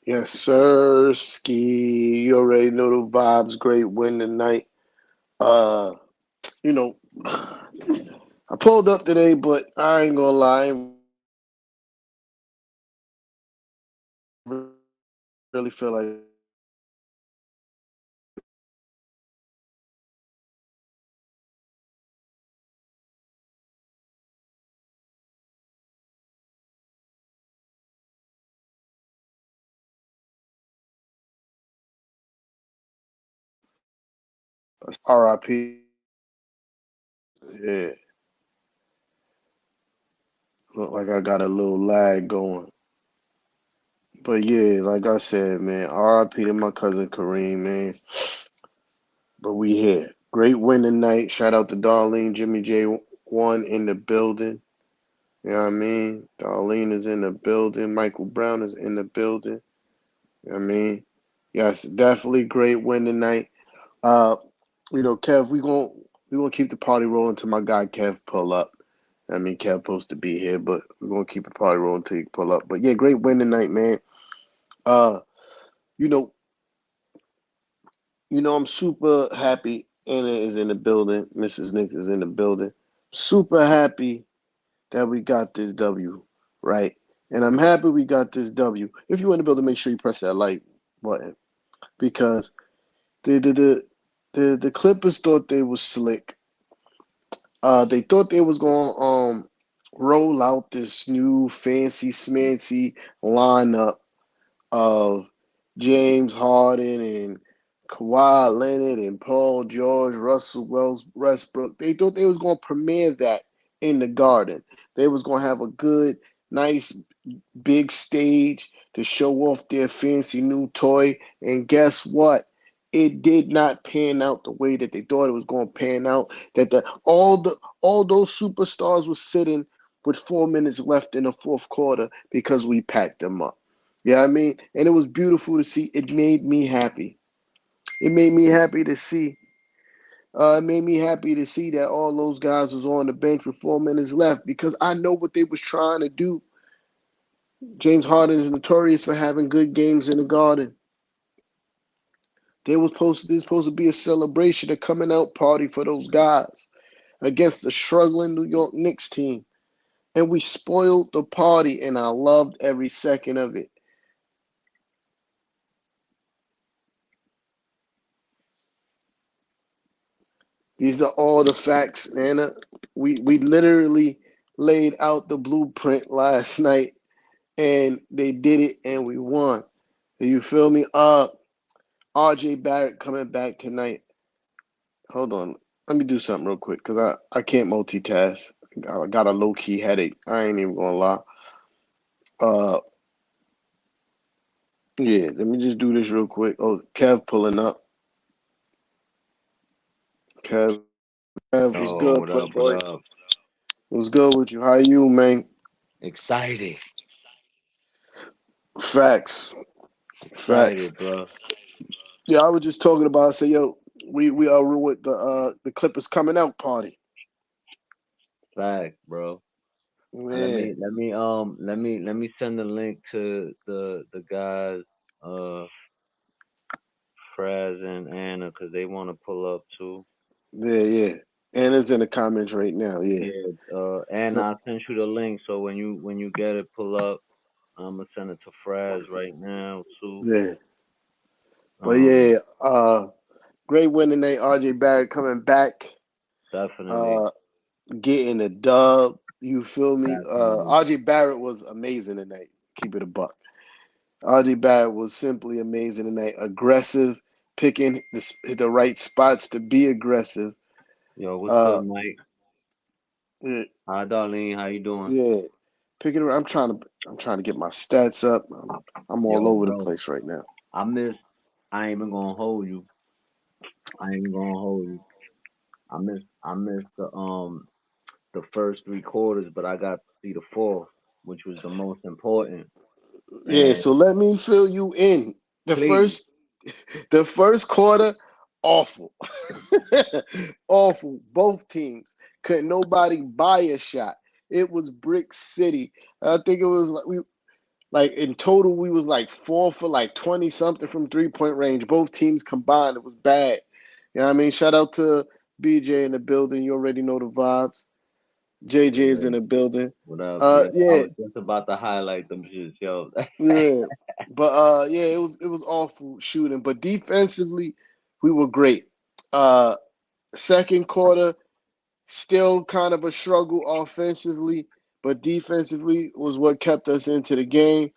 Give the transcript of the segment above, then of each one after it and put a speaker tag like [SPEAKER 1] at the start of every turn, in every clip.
[SPEAKER 1] Yes, sir. Ski. You already know the vibes. Great win tonight. Uh, you know, I pulled up today, but I ain't gonna lie, I ain't really feel like really feel like RIP. Yeah, look like I got a little lag going. But yeah, like I said, man, RIP to my cousin Kareem, man. But we here. Great win tonight. Shout out to Darlene, Jimmy J1 in the building. You know what I mean? Darlene is in the building. Michael Brown is in the building. You know what I mean? Yes, definitely great win tonight. Uh, Kev, we gonna keep the party rolling till my guy Kev pull up. I mean, Kev supposed to be here, but we're gonna keep the party rolling till he pull up. But yeah, great win tonight, man. Uh, you know, I'm super happy. Anna is in the building. Mrs. Nick is in the building. Super happy that we got this W, right? And I'm happy we got this W. If you're in the building, make sure you press that like button because the the the the Clippers thought they was slick. They thought they was going to roll out this new fancy smancy lineup of James Harden and Kawhi Leonard and Paul George, Russell Westbrook. They thought they was going to premiere that in the Garden. They was going to have a good, nice, big stage to show off their fancy new toy. And guess what? It did not pan out the way that they thought it was going to pan out. That all those superstars were sitting with 4 minutes left in the fourth quarter because we packed them up. Yeah, I mean, and it was beautiful to see. It made me happy. It made me happy to see. It made me happy to see that all those guys was on the bench with 4 minutes left because I know what they was trying to do. James Harden is notorious for having good games in the Garden. There's supposed to be a celebration, a coming out party for those guys against the struggling New York Knicks team, and we spoiled the party, and I loved every second of it. These are all the facts, Nana. We literally laid out the blueprint last night, and they did it, and we won. You feel me? RJ Barrett coming back tonight. Hold on, let me do something real quick because I can't multitask. I got a low key headache. I ain't even gonna lie. Uh, yeah, let me just do this real quick. Oh, Kev pulling up. Kev, Kev, what's
[SPEAKER 2] Oh,
[SPEAKER 1] good,
[SPEAKER 2] what up? What
[SPEAKER 1] Playboy?
[SPEAKER 2] up?
[SPEAKER 1] What's good with you? How you, man?
[SPEAKER 2] Excited,
[SPEAKER 1] Facts, facts.
[SPEAKER 2] excited, bro.
[SPEAKER 1] Yeah, I was just talking about. I say, yo, we are with the Clippers coming out party.
[SPEAKER 2] Fact, bro. Let
[SPEAKER 1] Yeah,
[SPEAKER 2] me let me let me send the link to the guys, uh, Fraz and Anna, cause they want to pull up too.
[SPEAKER 1] yeah. And it's in the comments right now. Yeah.
[SPEAKER 2] Yeah, and
[SPEAKER 1] So
[SPEAKER 2] I sent you the link, so when you get it, pull up. I'm gonna send it to Fraz right now too.
[SPEAKER 1] yeah, but
[SPEAKER 2] Um,
[SPEAKER 1] yeah, great win tonight. RJ Barrett coming back,
[SPEAKER 2] definitely,
[SPEAKER 1] uh, getting a dub. You feel me?
[SPEAKER 2] definitely.
[SPEAKER 1] RJ Barrett was amazing tonight. Keep it a buck. RJ Barrett was simply amazing tonight. Aggressive, picking the right spots to be aggressive.
[SPEAKER 2] Yo, what's
[SPEAKER 1] Uh,
[SPEAKER 2] good, Mike?
[SPEAKER 1] yeah,
[SPEAKER 2] Hi, Darlene. How you doing?
[SPEAKER 1] yeah. Picking. I'm trying to get my stats up. I'm all
[SPEAKER 2] Yo,
[SPEAKER 1] over the
[SPEAKER 2] bro,
[SPEAKER 1] place right now.
[SPEAKER 2] I miss. I ain't even gonna hold you. I ain't gonna hold you. I missed the first three quarters, but I got to see the fourth, which was the most important.
[SPEAKER 1] Yeah,
[SPEAKER 2] And
[SPEAKER 1] so let me fill you in. The
[SPEAKER 2] please,
[SPEAKER 1] first the first quarter, awful. Awful. Both teams. Couldn't nobody buy a shot. It was Brick City. I think it was like Like in total, we was like 4 for like 20 something from 3 point range. Both teams combined, it was bad. You know what I mean? Shout out to BJ in the building. You already know the vibes. JJ is in
[SPEAKER 2] Yeah.
[SPEAKER 1] the building.
[SPEAKER 2] What up? Yeah, I
[SPEAKER 1] Yeah,
[SPEAKER 2] was just about to highlight them shits, yo.
[SPEAKER 1] yeah. But yeah, it was awful shooting. But defensively, we were great. Uh, second quarter, still kind of a struggle offensively, but defensively was what kept us into the game.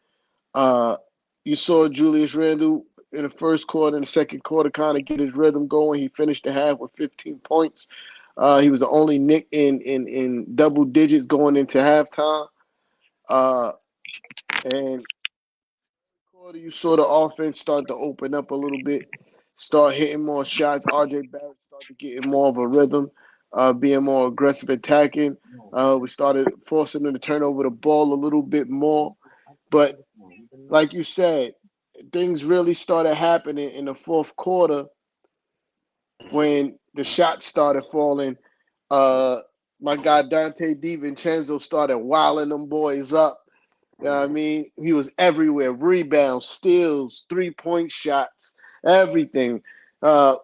[SPEAKER 1] Uh, you saw Julius Randle in the first quarter and the second quarter kind of get his rhythm going. He finished the half with 15 points. He was the only Nick in double digits going into halftime. Uh, and quarter, you saw the offense start to open up a little bit, start hitting more shots. RJ Barrett started getting more of a rhythm, being more aggressive attacking. We started forcing them to turn over the ball a little bit more. But like you said, things really started happening in the fourth quarter when the shots started falling. Uh, my guy Dante DiVincenzo started wilding them boys up. You know what I mean? He was everywhere. Rebounds, steals, 3 point shots, everything. Uh,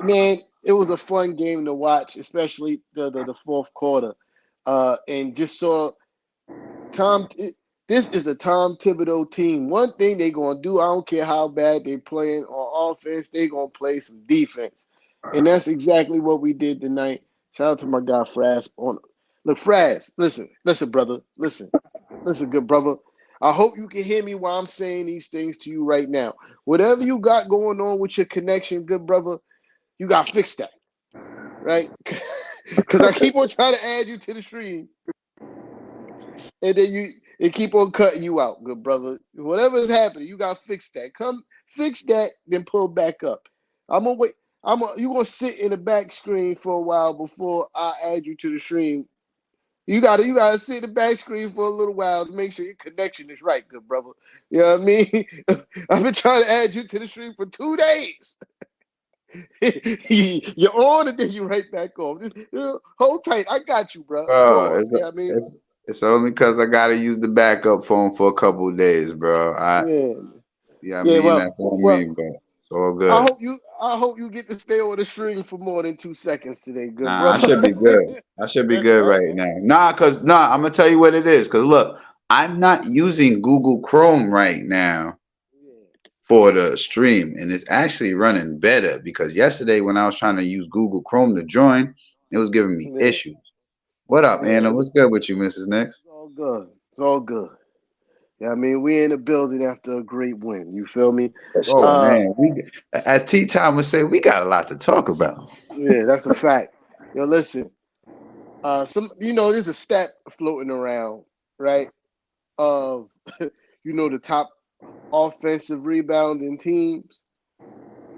[SPEAKER 1] man, it was a fun game to watch, especially the fourth quarter. And just saw Tom. This is a Tom Thibodeau team. One thing they gonna do, I don't care how bad they playing on offense, they gonna play some defense, and that's exactly what we did tonight. Shout out to my guy Fraz. Look, Fraz, listen, brother, listen, good brother. I hope you can hear me while I'm saying these things to you right now. Whatever you got going on with your connection, good brother, you got to fix that, right? Because I keep on trying to add you to the stream, and then it keep on cutting you out, good brother. Whatever is happening, you gotta fix that. Come fix that, then pull back up. I'm gonna wait. You gonna sit in the back screen for a while before I add you to the stream. You gotta sit in the back screen for a little while to make sure your connection is right, good brother. You know what I mean? I've been trying to add you to the stream for 2 days. You're on and then you right back off. Just hold tight. I got you, bro.
[SPEAKER 3] Bro,
[SPEAKER 1] Pause. Yeah, I mean,
[SPEAKER 3] it's only because I gotta use the backup phone for a couple of days, bro.
[SPEAKER 1] yeah,
[SPEAKER 3] Yeah, I
[SPEAKER 1] yeah.
[SPEAKER 3] mean
[SPEAKER 1] Well,
[SPEAKER 3] that's all I
[SPEAKER 1] well,
[SPEAKER 3] mean, but it's all
[SPEAKER 1] I
[SPEAKER 3] good.
[SPEAKER 1] hope you I hope you get to stay on the string for more than 2 seconds today, good
[SPEAKER 3] Nah, I
[SPEAKER 1] brother.
[SPEAKER 3] should be good. I should be good right now. I'm gonna tell you what it is. Cause look, I'm not using Google Chrome right now for the stream, and it's actually running better because yesterday when I was trying to use Google Chrome to join, it was giving me
[SPEAKER 1] Yeah,
[SPEAKER 3] issues. What up,
[SPEAKER 1] yeah,
[SPEAKER 3] Anna? What's good with you, Mrs. Nix?
[SPEAKER 1] it's all good. It's all good. Yeah, I mean, we in the building after a great win. You feel me?
[SPEAKER 3] Oh
[SPEAKER 1] Uh,
[SPEAKER 3] man, as Tea Time would say, we got a lot to talk about.
[SPEAKER 1] yeah, that's a fact. Yo, listen. There's a stat floating around, right? Of the top offensive rebounding teams,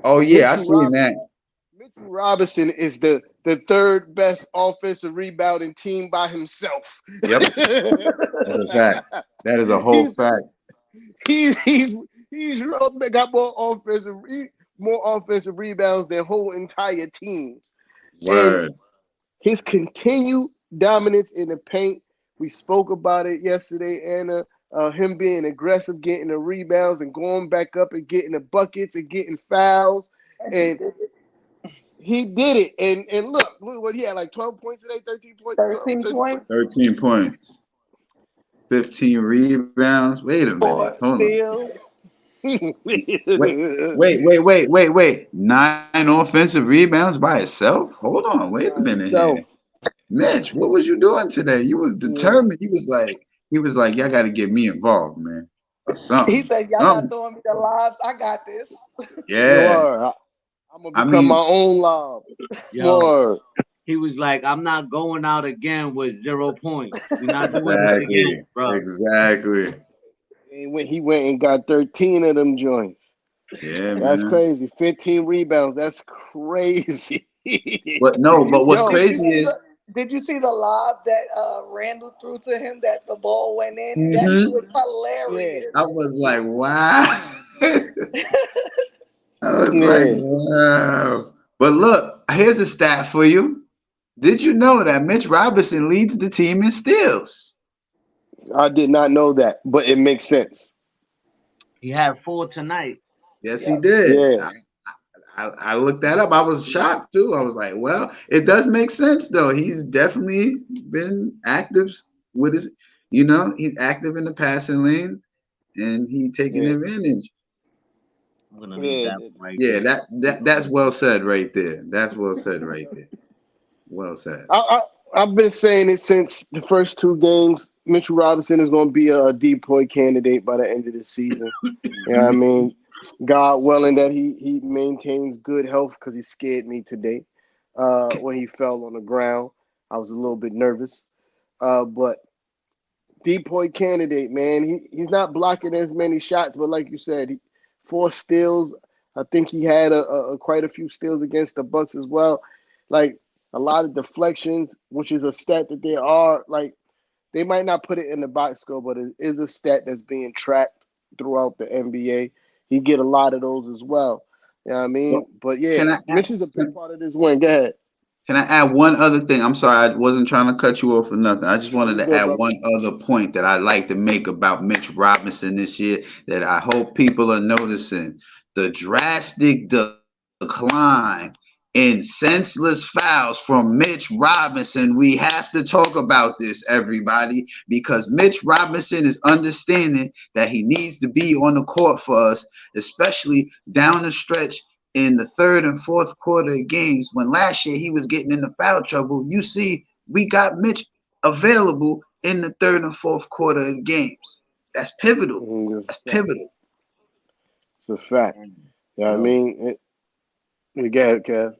[SPEAKER 3] Oh
[SPEAKER 1] and
[SPEAKER 3] yeah, I seen that.
[SPEAKER 1] Mitchell Robinson is the third best offensive rebounding team by himself.
[SPEAKER 3] Yep, that's a fact. That is a whole
[SPEAKER 1] he's
[SPEAKER 3] fact.
[SPEAKER 1] he's he's he's got more offensive rebounds than whole entire teams, and
[SPEAKER 3] Word.
[SPEAKER 1] his continued dominance in the paint. We spoke about it yesterday, Anna. Him being aggressive, getting the rebounds, and going back up and getting the buckets and getting fouls, and he did it. And look, what he had like 12 points today, 13 points, 12,
[SPEAKER 4] 13
[SPEAKER 1] 13 points.
[SPEAKER 4] points,
[SPEAKER 3] 13 points, 15 rebounds. Wait a minute.
[SPEAKER 4] 4
[SPEAKER 3] Hold on.
[SPEAKER 4] steals.
[SPEAKER 3] Wait, wait. 9 offensive rebounds by itself? Hold on. Wait a
[SPEAKER 1] By
[SPEAKER 3] minute here.
[SPEAKER 1] himself.
[SPEAKER 3] Mitch, what was you doing today? You was
[SPEAKER 1] Yeah.
[SPEAKER 3] determined. He was like, y'all got to get me involved, man, or
[SPEAKER 4] He
[SPEAKER 3] something.
[SPEAKER 4] said, "Y'all not
[SPEAKER 3] Something.
[SPEAKER 4] throwing me the lobs. I got this."
[SPEAKER 3] Yeah.
[SPEAKER 1] Word. I'm gonna
[SPEAKER 3] I
[SPEAKER 1] become my
[SPEAKER 3] mean,
[SPEAKER 1] own lob.
[SPEAKER 2] Yo,
[SPEAKER 1] Word.
[SPEAKER 2] he was like, I'm not going out again with 0 points. We're not doing this again,
[SPEAKER 3] exactly.
[SPEAKER 2] bro.
[SPEAKER 3] Exactly.
[SPEAKER 1] He went and got 13 of them joints.
[SPEAKER 3] Yeah,
[SPEAKER 1] That's
[SPEAKER 3] man.
[SPEAKER 1] crazy. 15 rebounds. That's crazy.
[SPEAKER 3] But no,
[SPEAKER 4] Did you
[SPEAKER 3] but what's
[SPEAKER 1] Yo,
[SPEAKER 4] did you
[SPEAKER 3] crazy
[SPEAKER 4] see
[SPEAKER 3] is,
[SPEAKER 4] the did you see the lob that Randall threw to him that the ball went in? That
[SPEAKER 3] hmm
[SPEAKER 4] was
[SPEAKER 1] yeah,
[SPEAKER 4] hilarious.
[SPEAKER 3] I was like, wow. I was like,
[SPEAKER 1] yeah.
[SPEAKER 3] wow. But look, here's a stat for you. Did you know that Mitch Robinson leads the team in steals?
[SPEAKER 1] I did not know that, but it makes sense.
[SPEAKER 2] He had 4 tonight.
[SPEAKER 3] Yes, he
[SPEAKER 2] Yeah.
[SPEAKER 3] did.
[SPEAKER 1] Yeah,
[SPEAKER 3] I looked that up. I was shocked too. I was like, well, it does make sense though. He's definitely been active with his, he's active in the passing lane and he taking
[SPEAKER 1] yeah,
[SPEAKER 3] advantage.
[SPEAKER 2] I'm gonna leave
[SPEAKER 1] yeah.
[SPEAKER 2] that right
[SPEAKER 3] Yeah,
[SPEAKER 2] there.
[SPEAKER 3] that's well said right there. That's well said right there. Well said.
[SPEAKER 1] I've been saying it since the first two games. Mitchell Robinson is going to be a depoy candidate by the end of the season. You know what I
[SPEAKER 3] Hmm.
[SPEAKER 1] mean? God willing that he maintains good health because he scared me today when he fell on the ground. I was a little bit nervous. But depoy candidate, man. He's not blocking as many shots, but like you said, 4 steals. I think he had quite a few steals against the Bucks as well. Like a lot of deflections, which is a stat that they are like they might not put it in the box score, but it is a stat that's being tracked throughout the NBA. He get a lot of those as well. You know what I
[SPEAKER 3] Well,
[SPEAKER 1] mean? But yeah,
[SPEAKER 3] can I add,
[SPEAKER 1] Mitch is a big
[SPEAKER 3] can,
[SPEAKER 1] part of this win. Go ahead.
[SPEAKER 3] can I add one other thing? I'm sorry, I wasn't trying to cut you off or nothing. I just wanted
[SPEAKER 1] You
[SPEAKER 3] to
[SPEAKER 1] good,
[SPEAKER 3] add
[SPEAKER 1] brother?
[SPEAKER 3] one other point that I like to make about Mitch Robinson this year that I hope people are noticing. The drastic decline in senseless fouls from Mitch Robinson. We have to talk about this, everybody, because Mitch Robinson is understanding that he needs to be on the court for us, especially down the stretch in the third and fourth quarter of games when last year he was getting into foul trouble. You see, we got Mitch available in the third and fourth quarter of games. That's pivotal.
[SPEAKER 1] It's
[SPEAKER 3] That's
[SPEAKER 1] a fact.
[SPEAKER 3] pivotal.
[SPEAKER 1] It's a fact.
[SPEAKER 2] And
[SPEAKER 1] You know what I
[SPEAKER 2] yo,
[SPEAKER 1] mean? Go ahead, Kev.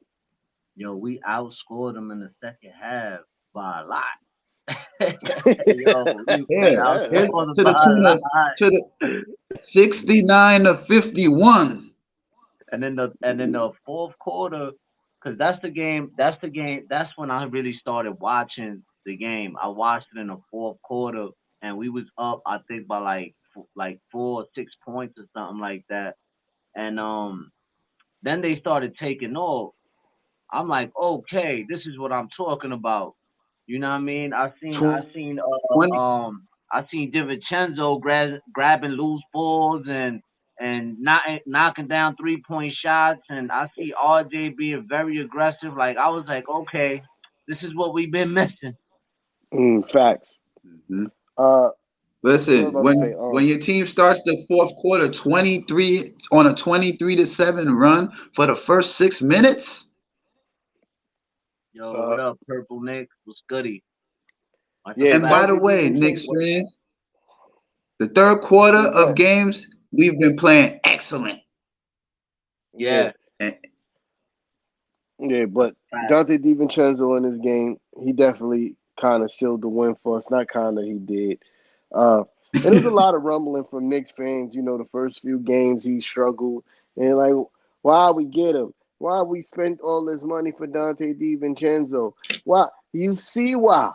[SPEAKER 2] we outscored them in the second half by a lot. We
[SPEAKER 3] Yeah, yeah.
[SPEAKER 2] outscored them
[SPEAKER 3] To
[SPEAKER 2] by
[SPEAKER 3] the
[SPEAKER 2] a
[SPEAKER 3] tune of
[SPEAKER 2] lot.
[SPEAKER 3] to the 69 to 51.
[SPEAKER 2] And then the fourth quarter, because that's when I really started watching the game. I watched it in the fourth quarter, and we was up, I think, by like 4 or 6 points or something like that. And then they started taking off. I'm like, okay, this is what I'm talking about. You know what I mean? I seen DiVincenzo grabbing loose balls and knocking down 3-point shots, and I see RJ being very aggressive. Like I was like, okay, this is what we've been missing.
[SPEAKER 1] Facts.
[SPEAKER 3] Mhm.
[SPEAKER 1] Uh, what I was
[SPEAKER 3] Listen,
[SPEAKER 1] about to say.
[SPEAKER 3] when your team starts the fourth quarter 23 on a 23-7 run for the first 6 minutes,
[SPEAKER 2] Yo,
[SPEAKER 1] Uh,
[SPEAKER 2] what up, Purple Nick? What's goody? Watch your
[SPEAKER 1] yeah,
[SPEAKER 3] and
[SPEAKER 2] back.
[SPEAKER 3] by the
[SPEAKER 1] Dante
[SPEAKER 3] way, Knicks
[SPEAKER 1] DiVincenzo.
[SPEAKER 3] fans, the third quarter
[SPEAKER 1] Yeah, go
[SPEAKER 3] of
[SPEAKER 1] ahead.
[SPEAKER 3] games we've been playing excellent.
[SPEAKER 1] Yeah,
[SPEAKER 2] Yeah,
[SPEAKER 3] And
[SPEAKER 1] yeah,
[SPEAKER 2] that's
[SPEAKER 1] but
[SPEAKER 2] a fact.
[SPEAKER 1] Dante DiVincenzo in this game, he definitely kind of sealed the win for us. Not kind of, he did. Uh, and there was a lot of rumbling from Knicks fans. You know, the first few games he struggled, and like, why we get him? Why we spent all this money for Dante DiVincenzo? Why? You see why?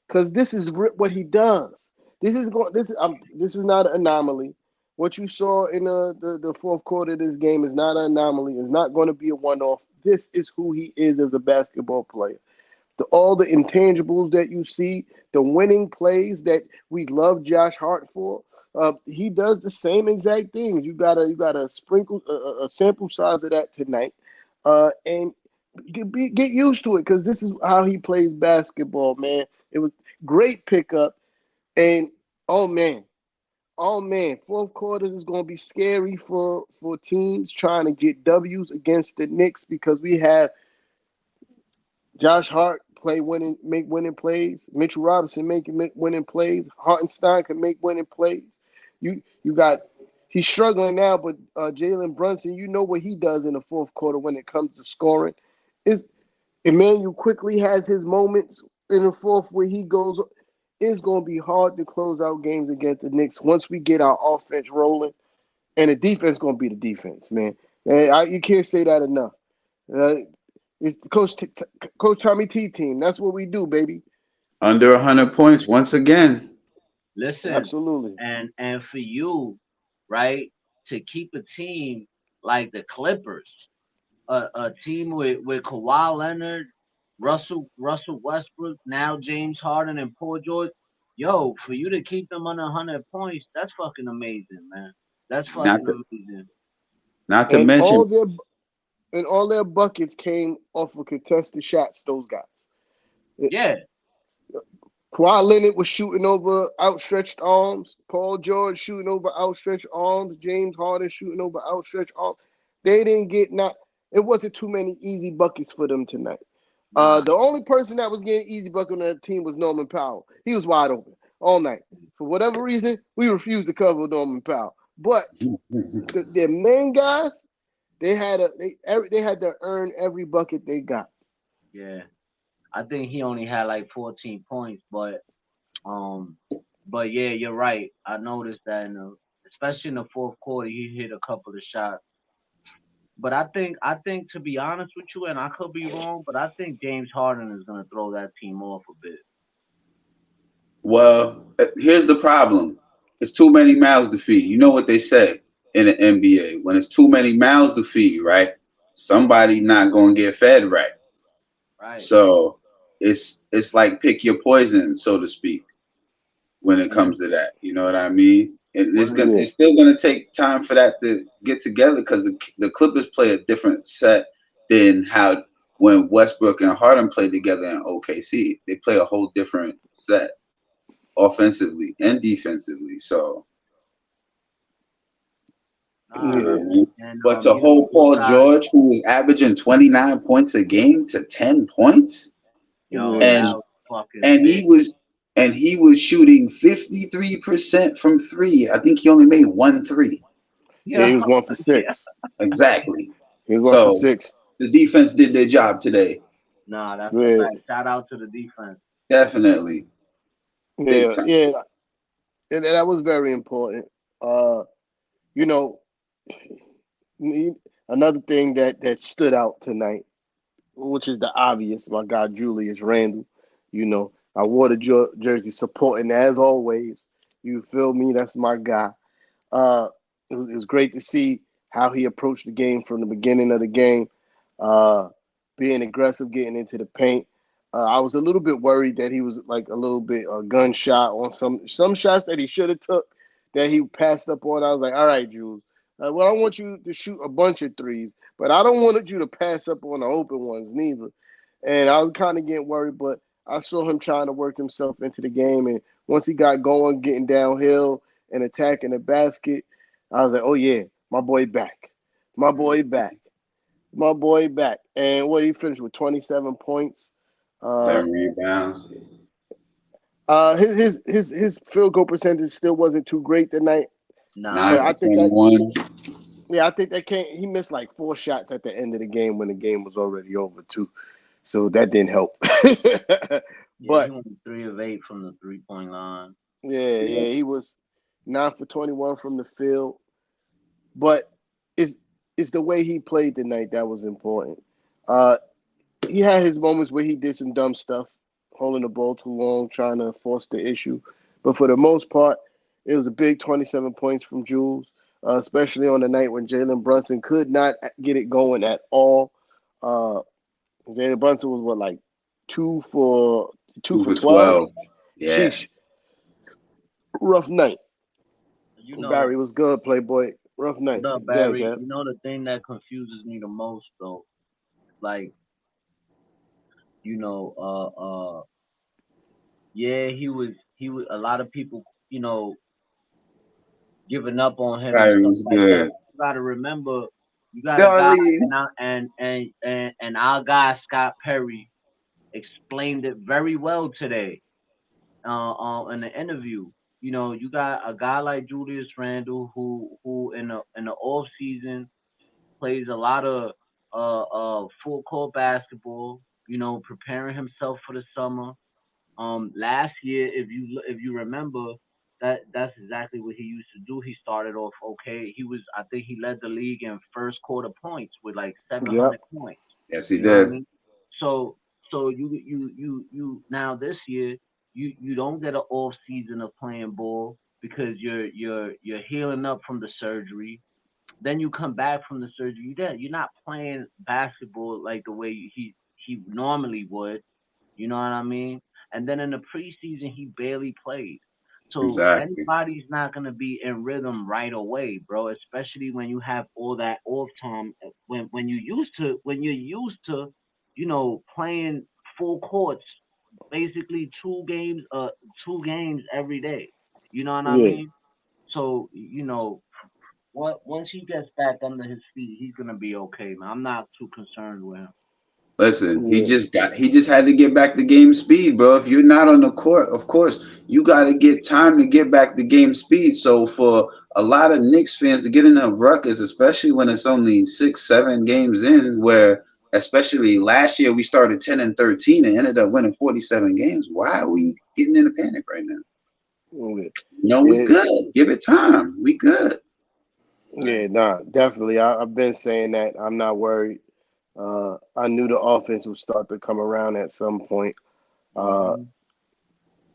[SPEAKER 1] Because this is what he does. This is going. This is not an anomaly. What you saw in the fourth quarter of this game is not an anomaly. It's not going to be a one off. This is who he is as a basketball player. All the intangibles that you see, the winning plays that we love Josh Hart for. He does the same exact things. You got to sprinkle a sample size of that tonight, and get used to it because this is how he plays basketball, man. It was great pickup, and oh man, oh man, fourth quarters is going to be scary for teams trying to get W's against the Knicks because we have Josh Hart make winning plays. Mitchell Robinson making winning plays. Hartenstein can make winning plays. You got he's struggling now, but Jalen Brunson, you know what he does in the fourth quarter when it comes to scoring. Is Emmanuel quickly has his moments in the fourth where he goes. It's going to be hard to close out games against the Knicks once we get our offense rolling, and the defense going to be the defense, man. You can't say that enough. Uh, it's Coach Tommy T team. That's what we do, baby.
[SPEAKER 3] under 100 points once again.
[SPEAKER 2] Listen,
[SPEAKER 1] Absolutely.
[SPEAKER 2] and for you, right, to keep a team like the Clippers, a team with Kawhi Leonard, Russell Westbrook, now James Harden and Paul George. Yo, for you to keep them under 100 points, that's fucking amazing, man. That's
[SPEAKER 3] Not
[SPEAKER 2] fucking
[SPEAKER 3] to
[SPEAKER 2] amazing.
[SPEAKER 3] not to
[SPEAKER 1] And
[SPEAKER 3] mention,
[SPEAKER 1] all their buckets came off of contested shots. Those guys. It,
[SPEAKER 2] Yeah,
[SPEAKER 1] Kawhi Leonard was shooting over outstretched arms. Paul George shooting over outstretched arms. James Harden shooting over outstretched arms. They didn't get not. It wasn't too many easy buckets for them tonight.
[SPEAKER 2] nah,
[SPEAKER 1] The only person that was getting easy bucket on that team was Norman Powell. He was wide open all night. For whatever reason, we refused to cover Norman Powell. But their main guys, they had to earn every bucket they got.
[SPEAKER 2] yeah. I think he only had like 14 points, um, but yeah, you're right. I noticed that, especially in the fourth quarter, he hit a couple of shots. But I think to be honest with you, and I could be wrong, but I think James Harden is gonna throw that team off a bit.
[SPEAKER 3] well, here's the problem. It's too many mouths to feed. You know what they say in the NBA. When it's too many mouths to feed, right? Somebody not gonna get fed right.
[SPEAKER 2] Right.
[SPEAKER 3] So it's like pick your poison, so to speak, when it
[SPEAKER 2] Mm.
[SPEAKER 3] comes to that. You know what I mean? And
[SPEAKER 2] What is
[SPEAKER 1] Yeah,
[SPEAKER 3] it's still gonna take time for that to get together because the Clippers play a different set than how when Westbrook and Harden played together in OKC. They play a whole different set offensively and defensively. So you
[SPEAKER 2] nah,
[SPEAKER 3] know
[SPEAKER 1] yeah,
[SPEAKER 3] what I mean?
[SPEAKER 2] and
[SPEAKER 3] But to
[SPEAKER 2] you know
[SPEAKER 3] hold
[SPEAKER 2] these
[SPEAKER 3] Paul
[SPEAKER 2] guys,
[SPEAKER 3] George, who was averaging 29 points a game, to 10 points,
[SPEAKER 2] yo,
[SPEAKER 1] yeah,
[SPEAKER 2] that
[SPEAKER 3] and
[SPEAKER 2] was fucking
[SPEAKER 3] and
[SPEAKER 2] big.
[SPEAKER 3] he was shooting 53% from three. I think he only made one three.
[SPEAKER 1] yeah.
[SPEAKER 2] Yeah,
[SPEAKER 1] He was 1 for 6.
[SPEAKER 2] yeah.
[SPEAKER 3] Exactly.
[SPEAKER 1] He was one for
[SPEAKER 3] So
[SPEAKER 1] six.
[SPEAKER 3] the defense did their job today.
[SPEAKER 2] Nah, that's a
[SPEAKER 1] Yeah,
[SPEAKER 2] fact. Shout out to the defense.
[SPEAKER 3] Definitely. Big
[SPEAKER 1] yeah,
[SPEAKER 3] time.
[SPEAKER 1] yeah. And that was very important. Uh, you know, another thing that stood out tonight, which is the obvious. My guy Julius Randle. I wore the jersey supporting as always. You feel me? That's my guy. Uh, it was great to see how he approached the game from the beginning of the game, uh, being aggressive, getting into the paint. I was a little bit worried that he was like a little bit gun shot on some shots that he should have took that he passed up on. I was like, all right, Jules. Well, I want you to shoot a bunch of threes, but I don't want you to pass up on the open ones neither. And I was kind of getting worried, but I saw him trying to work himself into the game. And once he got going, getting downhill and attacking the basket, I was like, oh, yeah, my boy back. My boy back. My boy back. And what he finished with 27 points. Uh,
[SPEAKER 3] 7 rebounds.
[SPEAKER 1] his field goal percentage still wasn't too great tonight,
[SPEAKER 2] Nah,
[SPEAKER 3] Nine
[SPEAKER 1] but
[SPEAKER 3] for
[SPEAKER 1] I think that
[SPEAKER 3] 21.
[SPEAKER 1] yeah, I think that came. He missed like 4 shots at the end of the game when the game was already over too, so that didn't help.
[SPEAKER 2] yeah, he
[SPEAKER 1] But
[SPEAKER 2] went 3 of 8 from the 3 point line.
[SPEAKER 1] yeah,
[SPEAKER 3] Yeah.
[SPEAKER 1] yeah, he was 9 for 21 from the field. But it's it's the way he played tonight that was important. Uh, he had his moments where he did some dumb stuff, holding the ball too long, trying to force the issue. But for the most part, it was a big 27 points from Jules, especially on the night when Jalen Brunson could not get it going at all. Uh, Jalen Brunson was what, like two for two
[SPEAKER 3] Two
[SPEAKER 1] for
[SPEAKER 3] for
[SPEAKER 1] 12.
[SPEAKER 3] 12. Yeah.
[SPEAKER 1] Sheesh, rough night.
[SPEAKER 2] You know
[SPEAKER 1] Barry was good, Playboy. Rough night.
[SPEAKER 2] what up,
[SPEAKER 1] Yeah,
[SPEAKER 2] Barry?
[SPEAKER 1] Cap.
[SPEAKER 2] You know the thing that confuses me the most though, like you know, yeah, he was a lot of people, giving up on him and
[SPEAKER 3] Kyrie
[SPEAKER 2] stuff
[SPEAKER 3] was
[SPEAKER 2] like that.
[SPEAKER 3] good.
[SPEAKER 2] You got to remember, you got a guy,
[SPEAKER 3] Darlene.
[SPEAKER 2] and our guy Scott Perry explained it very well today, in the interview. You got a guy like Julius Randle who in the off season plays a lot of full court basketball. Preparing himself for the summer. Last year, if you remember, that's exactly what he used to do. He started off okay. I think he led the league in first quarter points with like
[SPEAKER 1] Yep.
[SPEAKER 2] 700 points.
[SPEAKER 3] Yes, he
[SPEAKER 2] You know what I
[SPEAKER 3] did.
[SPEAKER 2] mean? So you now this year you don't get an off season of playing ball because you're healing up from the surgery. Then you come back from the surgery. You're not playing basketball like the way he normally would. You know what I mean? and then in the preseason he barely played. So
[SPEAKER 3] Exactly.
[SPEAKER 2] anybody's not gonna be in rhythm right away, bro. Especially when you have all that off time. When you're used to, playing full courts, basically two games every day. You know what I
[SPEAKER 1] Yeah,
[SPEAKER 2] mean? So once he gets back under his feet, he's gonna be okay, man. I'm not too concerned with him.
[SPEAKER 3] Listen, he
[SPEAKER 1] yeah,
[SPEAKER 3] just got he just had to get back to game speed, bro. If you're not on the court, of course, you got to get time to get back to game speed. So for a lot of Knicks fans to get in a ruckus, especially when it's only 6, 7 games in, where especially last year we started 10-13 and ended up winning 47 games. Why are we getting in a panic right now?
[SPEAKER 1] yeah,
[SPEAKER 3] No, we
[SPEAKER 1] yeah.
[SPEAKER 3] good. Give it time. We good.
[SPEAKER 1] Yeah, nah, definitely. I've been saying that. I'm not worried. I knew the offense would start to come around at some point. Uh,
[SPEAKER 2] Hmm.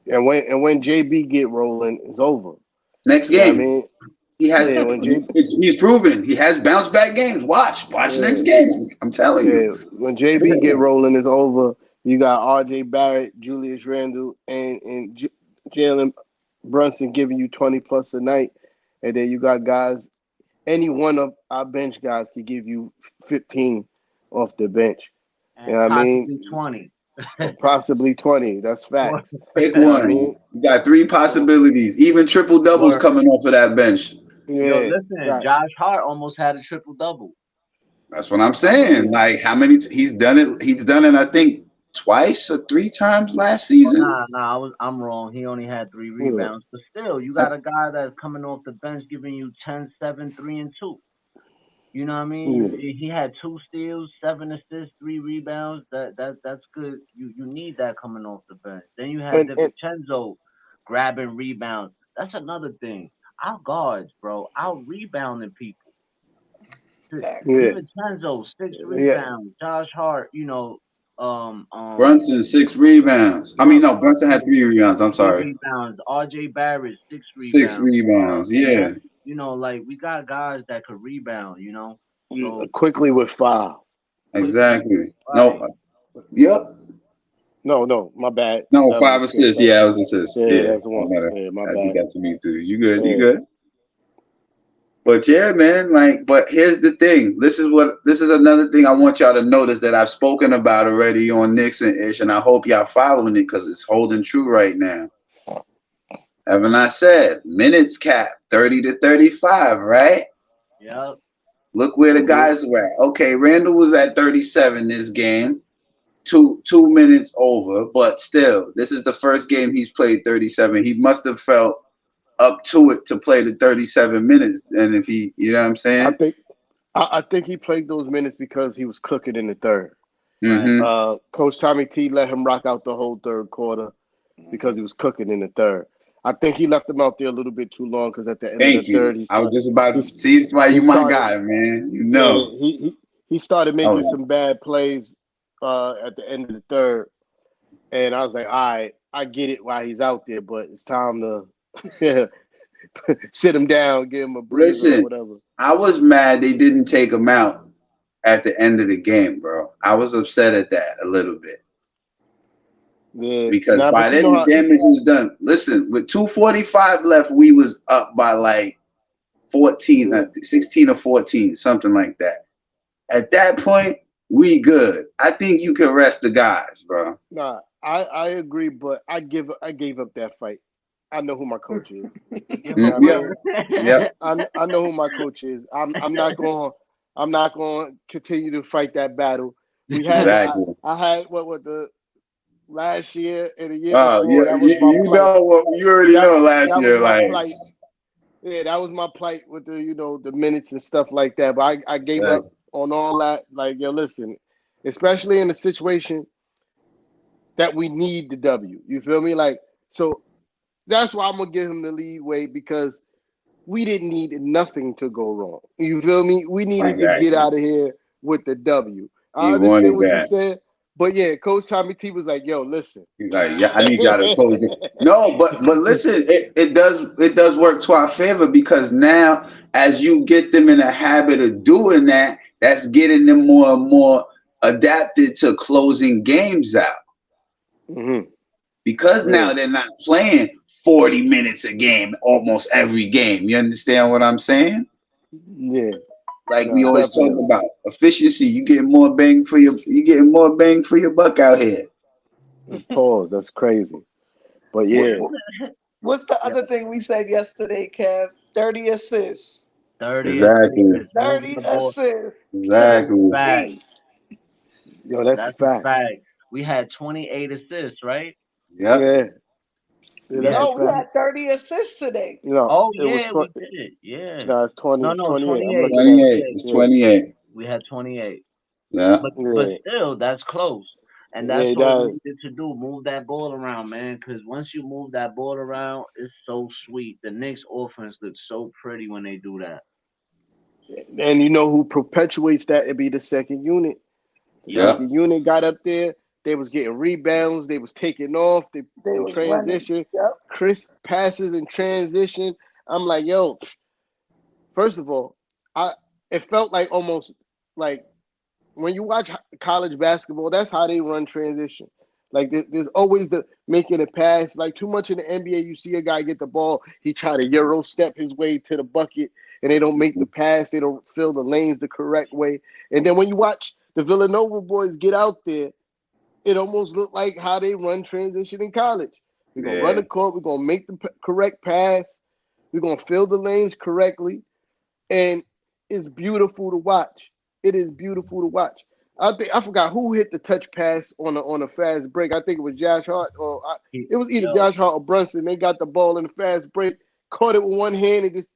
[SPEAKER 1] and when JB get rolling, it's over.
[SPEAKER 3] Next
[SPEAKER 1] You know what I
[SPEAKER 3] game.
[SPEAKER 1] mean?
[SPEAKER 3] He has.
[SPEAKER 1] Yeah, when J
[SPEAKER 3] He's proven he has bounce back games. Watch
[SPEAKER 1] yeah,
[SPEAKER 3] next game. I'm telling you.
[SPEAKER 1] yeah, when JB get rolling, it's over. You got R.J. Barrett, Julius Randle, and Jalen Brunson giving you 20 plus a night, and then you got guys. Any one of our bench guys could give you 15 off the bench. You know
[SPEAKER 2] And
[SPEAKER 1] what I mean?
[SPEAKER 2] possibly 20.
[SPEAKER 1] Or possibly 20. That's facts.
[SPEAKER 3] Pick
[SPEAKER 1] You know what I
[SPEAKER 3] one.
[SPEAKER 1] mean?
[SPEAKER 3] You got three
[SPEAKER 1] So,
[SPEAKER 3] possibilities. Even triple doubles
[SPEAKER 2] Word.
[SPEAKER 3] coming off of that bench.
[SPEAKER 2] Yo,
[SPEAKER 1] yeah,
[SPEAKER 2] listen,
[SPEAKER 1] facts.
[SPEAKER 2] Josh Hart almost had a triple double.
[SPEAKER 3] That's what I'm
[SPEAKER 2] I
[SPEAKER 3] saying.
[SPEAKER 2] believe.
[SPEAKER 3] Like how many? He's done it. He's done it. I think twice or 3 times last
[SPEAKER 2] Oh,
[SPEAKER 3] season.
[SPEAKER 2] nah, I'm wrong. He only had three
[SPEAKER 1] Yeah.
[SPEAKER 2] rebounds, but still, you
[SPEAKER 3] I,
[SPEAKER 2] got a guy that's coming off the bench giving you 10, 7, 3, and 2. You know what I mean?
[SPEAKER 1] Yeah.
[SPEAKER 2] He had 2 steals, 7 assists, 3 rebounds. That's good. You need that coming off the bench. Then you had
[SPEAKER 1] And
[SPEAKER 2] DiVincenzo grabbing rebounds. That's another thing. Our guards, bro, out rebounding people.
[SPEAKER 1] yeah,
[SPEAKER 2] DiVincenzo, six
[SPEAKER 1] yeah.
[SPEAKER 2] rebounds. Josh Hart, um um
[SPEAKER 3] Brunson 6 rebounds. I mean,
[SPEAKER 2] Br-
[SPEAKER 3] no, Brunson had
[SPEAKER 2] Brunson
[SPEAKER 3] 3 rebounds. I'm
[SPEAKER 2] three
[SPEAKER 3] sorry,
[SPEAKER 2] rebounds. RJ Barrett, six
[SPEAKER 3] six
[SPEAKER 2] rebounds.
[SPEAKER 3] rebounds. Yeah,
[SPEAKER 2] Like we got guys that could rebound, So
[SPEAKER 1] Quickly with foul.
[SPEAKER 2] quickly,
[SPEAKER 3] exactly. No,
[SPEAKER 2] right?
[SPEAKER 3] yep.
[SPEAKER 1] No, no, my bad.
[SPEAKER 3] No,
[SPEAKER 1] That was
[SPEAKER 3] 5 assists.
[SPEAKER 1] assist.
[SPEAKER 3] Yeah, that was assists.
[SPEAKER 1] Yeah,
[SPEAKER 3] Yeah,
[SPEAKER 1] that's one. Yeah, my
[SPEAKER 3] I did
[SPEAKER 1] bad.
[SPEAKER 3] that to me too. You good? You
[SPEAKER 1] Yeah.
[SPEAKER 3] good? But yeah, man. Like, but here's the thing. This is another thing I want y'all to notice that I've spoken about already on Nixon Ish, and I hope y'all following it because it's holding true right now. Haven't I said minutes cap 30 to 35? Right.
[SPEAKER 2] Yep.
[SPEAKER 3] Look where the
[SPEAKER 1] Hmm.
[SPEAKER 3] guys were at. Okay, Randall was at 37 this game. Two minutes over, but still, this is the first game he's played 37. He must have felt up to it to play the 37 minutes. And if he, you know what I'm
[SPEAKER 1] I
[SPEAKER 3] saying?
[SPEAKER 1] think I think he played those minutes because he was cooking in the third.
[SPEAKER 2] Right.
[SPEAKER 3] Mm-hmm.
[SPEAKER 1] Coach Tommy T let him rock out the whole third quarter because he was cooking in the third. I think he left him out there a little bit too long because at the end of the
[SPEAKER 3] Thank
[SPEAKER 1] third,
[SPEAKER 3] you. I was just about
[SPEAKER 1] he
[SPEAKER 3] to see it's why
[SPEAKER 1] he
[SPEAKER 3] you my
[SPEAKER 1] started
[SPEAKER 3] guy, man. You
[SPEAKER 1] yeah
[SPEAKER 3] know.
[SPEAKER 1] he started
[SPEAKER 3] Oh
[SPEAKER 1] making
[SPEAKER 3] yeah.
[SPEAKER 1] some bad plays at the end of the third, and I was like, all right, I get it why he's out there, but it's time to sit him down, give him a breather or
[SPEAKER 3] Listen,
[SPEAKER 1] whatever.
[SPEAKER 3] I was mad they didn't take him out at the end of the game, bro. I was upset at that a little bit
[SPEAKER 1] Yeah,
[SPEAKER 3] because
[SPEAKER 1] nah,
[SPEAKER 3] by
[SPEAKER 1] but you
[SPEAKER 3] then
[SPEAKER 1] know
[SPEAKER 3] the
[SPEAKER 1] how
[SPEAKER 3] damage was done. Listen, with 2:45 left, we was up by like 14,
[SPEAKER 1] yeah,
[SPEAKER 3] 16 or 14, something like that. At that point, we good. I think you can rest the guys, bro.
[SPEAKER 1] nah, I agree, but I gave up that fight. I know who my coach is.
[SPEAKER 2] You give
[SPEAKER 1] You
[SPEAKER 2] up
[SPEAKER 1] know what I
[SPEAKER 2] what?
[SPEAKER 3] Yep,
[SPEAKER 1] mean?
[SPEAKER 3] yep,
[SPEAKER 1] I know who my coach is. I'm not going to continue to fight that battle. We had
[SPEAKER 3] exactly.
[SPEAKER 1] I had what the last year and the year
[SPEAKER 3] Oh,
[SPEAKER 1] before. That was my
[SPEAKER 3] you
[SPEAKER 1] plight.
[SPEAKER 3] know what you already
[SPEAKER 1] That
[SPEAKER 3] know last
[SPEAKER 1] that was
[SPEAKER 3] year,
[SPEAKER 1] my
[SPEAKER 3] like,
[SPEAKER 1] plight. Yeah, that was my plight with the the minutes and stuff like that. But I gave
[SPEAKER 3] like
[SPEAKER 1] up on all that. Like yo, listen, especially in a situation that we need the W. You feel me? Like so that's why I'm gonna give him the leeway because we didn't need nothing to go wrong. You feel me? We needed to get
[SPEAKER 3] exactly.
[SPEAKER 1] out of here with the W. I
[SPEAKER 3] You
[SPEAKER 1] understand
[SPEAKER 3] wanted
[SPEAKER 1] what you
[SPEAKER 3] that.
[SPEAKER 1] said, but yeah, Coach Tommy T was like, "Yo, listen."
[SPEAKER 3] He's like, yeah, I need y'all to close it. No, but listen, it does work to our favor because now as you get them in a habit of doing that, that's getting them more and more adapted to closing games out.
[SPEAKER 1] Hmm.
[SPEAKER 3] because
[SPEAKER 1] Yeah,
[SPEAKER 3] now they're not playing 40 minutes a game almost every game. You understand what I'm saying?
[SPEAKER 1] yeah,
[SPEAKER 3] Like we
[SPEAKER 1] no,
[SPEAKER 3] always talk
[SPEAKER 1] definitely.
[SPEAKER 3] about efficiency. You getting more bang for your buck out here.
[SPEAKER 1] Pause. That's crazy. But
[SPEAKER 4] What,
[SPEAKER 1] yeah,
[SPEAKER 4] what's the
[SPEAKER 2] Yeah,
[SPEAKER 4] other thing we said yesterday, Kev? 30 assists.
[SPEAKER 2] 30
[SPEAKER 3] Exactly.
[SPEAKER 2] assists, moving
[SPEAKER 4] 30
[SPEAKER 2] the ball.
[SPEAKER 4] assists to
[SPEAKER 2] That's a
[SPEAKER 3] Exactly.
[SPEAKER 2] fact.
[SPEAKER 4] T.
[SPEAKER 1] yo, that's a
[SPEAKER 2] That's a
[SPEAKER 1] fact.
[SPEAKER 2] fact. We had 28 assists, right?
[SPEAKER 3] Yep.
[SPEAKER 1] Yeah, yeah,
[SPEAKER 2] We
[SPEAKER 1] that's a
[SPEAKER 2] had
[SPEAKER 4] No, we
[SPEAKER 1] fact.
[SPEAKER 2] 20.
[SPEAKER 4] had 30 assists today.
[SPEAKER 1] You know,
[SPEAKER 2] Oh
[SPEAKER 1] it was
[SPEAKER 2] yeah, we
[SPEAKER 1] 20.
[SPEAKER 2] did. Yeah.
[SPEAKER 1] No, it's 20.
[SPEAKER 2] No,
[SPEAKER 1] It's
[SPEAKER 2] no,
[SPEAKER 1] 28. I'm
[SPEAKER 2] 28.
[SPEAKER 1] looking at it.
[SPEAKER 3] 28.
[SPEAKER 2] 28.
[SPEAKER 3] It's
[SPEAKER 1] Yeah,
[SPEAKER 3] 28.
[SPEAKER 2] We had 28.
[SPEAKER 3] Yeah.
[SPEAKER 2] But
[SPEAKER 1] yeah,
[SPEAKER 2] still, that's close. And that's
[SPEAKER 1] yeah.
[SPEAKER 2] what we
[SPEAKER 1] That
[SPEAKER 2] needed to do. Move that ball around, man. Because once you move that ball around, it's so sweet. The Knicks offense looks so pretty when they do that.
[SPEAKER 1] and you know who perpetuates that? It'd be the second unit. The
[SPEAKER 2] Yup.
[SPEAKER 3] Yep.
[SPEAKER 1] second unit got up there. They was getting rebounds. They was taking off. They
[SPEAKER 4] They
[SPEAKER 1] in
[SPEAKER 4] was running.
[SPEAKER 1] transition,
[SPEAKER 4] Yep.
[SPEAKER 1] crisp passes in transition. I'm like, yo. First of all, I it felt like almost like when you watch college basketball, that's how they run transition. Like there's always the making a pass. Like too much in the NBA, you see a guy get the ball, he try to euro step his way to the bucket, and they don't make the pass. They don't fill the lanes the correct way. And then when you watch the Villanova boys get out there, it almost looked like how they run transition in college. We're gonna run
[SPEAKER 3] Yeah.
[SPEAKER 1] the court. We're gonna make the correct pass. We're gonna fill the lanes correctly, and it's beautiful to watch. It is beautiful to watch. I forgot who hit the touch pass on a fast break. I think it was Josh Hart it was either
[SPEAKER 2] Yo,
[SPEAKER 1] Josh Hart or Brunson. They got the ball in the fast break, caught it with one hand, and just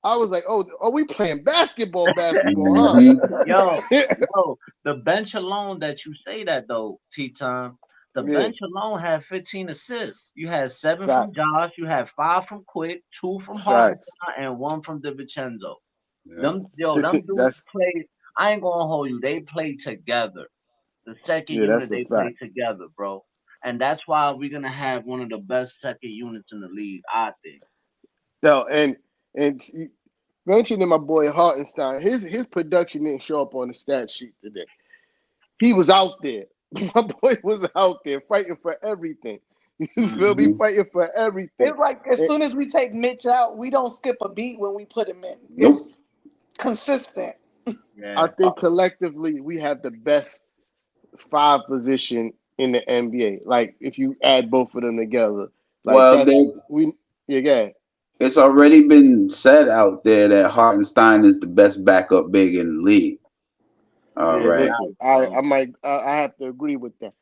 [SPEAKER 1] I was like, oh, are we playing basketball,
[SPEAKER 3] Hmm.
[SPEAKER 2] yo,
[SPEAKER 1] huh?
[SPEAKER 2] yo, the bench alone that you say that though, T-Time, the
[SPEAKER 1] Yeah,
[SPEAKER 2] bench alone had 15 assists. You had 7 from
[SPEAKER 1] facts,
[SPEAKER 2] Josh, you had 5 from Quick, 2 from
[SPEAKER 1] facts.
[SPEAKER 2] Hartenstein, and 1 from DiVincenzo.
[SPEAKER 3] Yeah.
[SPEAKER 2] Them
[SPEAKER 1] 15.
[SPEAKER 2] dudes
[SPEAKER 1] That's
[SPEAKER 2] played. I ain't gonna hold you. They played together. The second
[SPEAKER 1] yeah,
[SPEAKER 2] unit,
[SPEAKER 1] that's a
[SPEAKER 2] they played
[SPEAKER 1] fact.
[SPEAKER 2] together, bro. And that's why we're gonna have one of the best second units in the league, I think.
[SPEAKER 1] No, and mentioning my boy Hartenstein, his production didn't show up on the stat sheet today. He was out there. My boy was out there fighting for everything. You feel me?
[SPEAKER 3] Hmm.
[SPEAKER 1] Fighting for everything.
[SPEAKER 4] It's like as
[SPEAKER 1] And
[SPEAKER 4] soon as we take Mitch out, we don't skip a beat when we put him in. It's
[SPEAKER 3] Nope.
[SPEAKER 4] consistent.
[SPEAKER 1] I
[SPEAKER 2] Yeah.
[SPEAKER 1] think collectively we have the best five position in the NBA. Like if you add both of them together, like
[SPEAKER 3] Well,
[SPEAKER 1] that's
[SPEAKER 3] they
[SPEAKER 1] we yeah.
[SPEAKER 3] it's already been said out there that Hartenstein is the best backup big in the league. All
[SPEAKER 1] Yeah,
[SPEAKER 3] right.
[SPEAKER 1] listen,
[SPEAKER 2] Nice, bro.
[SPEAKER 1] I have to agree with that.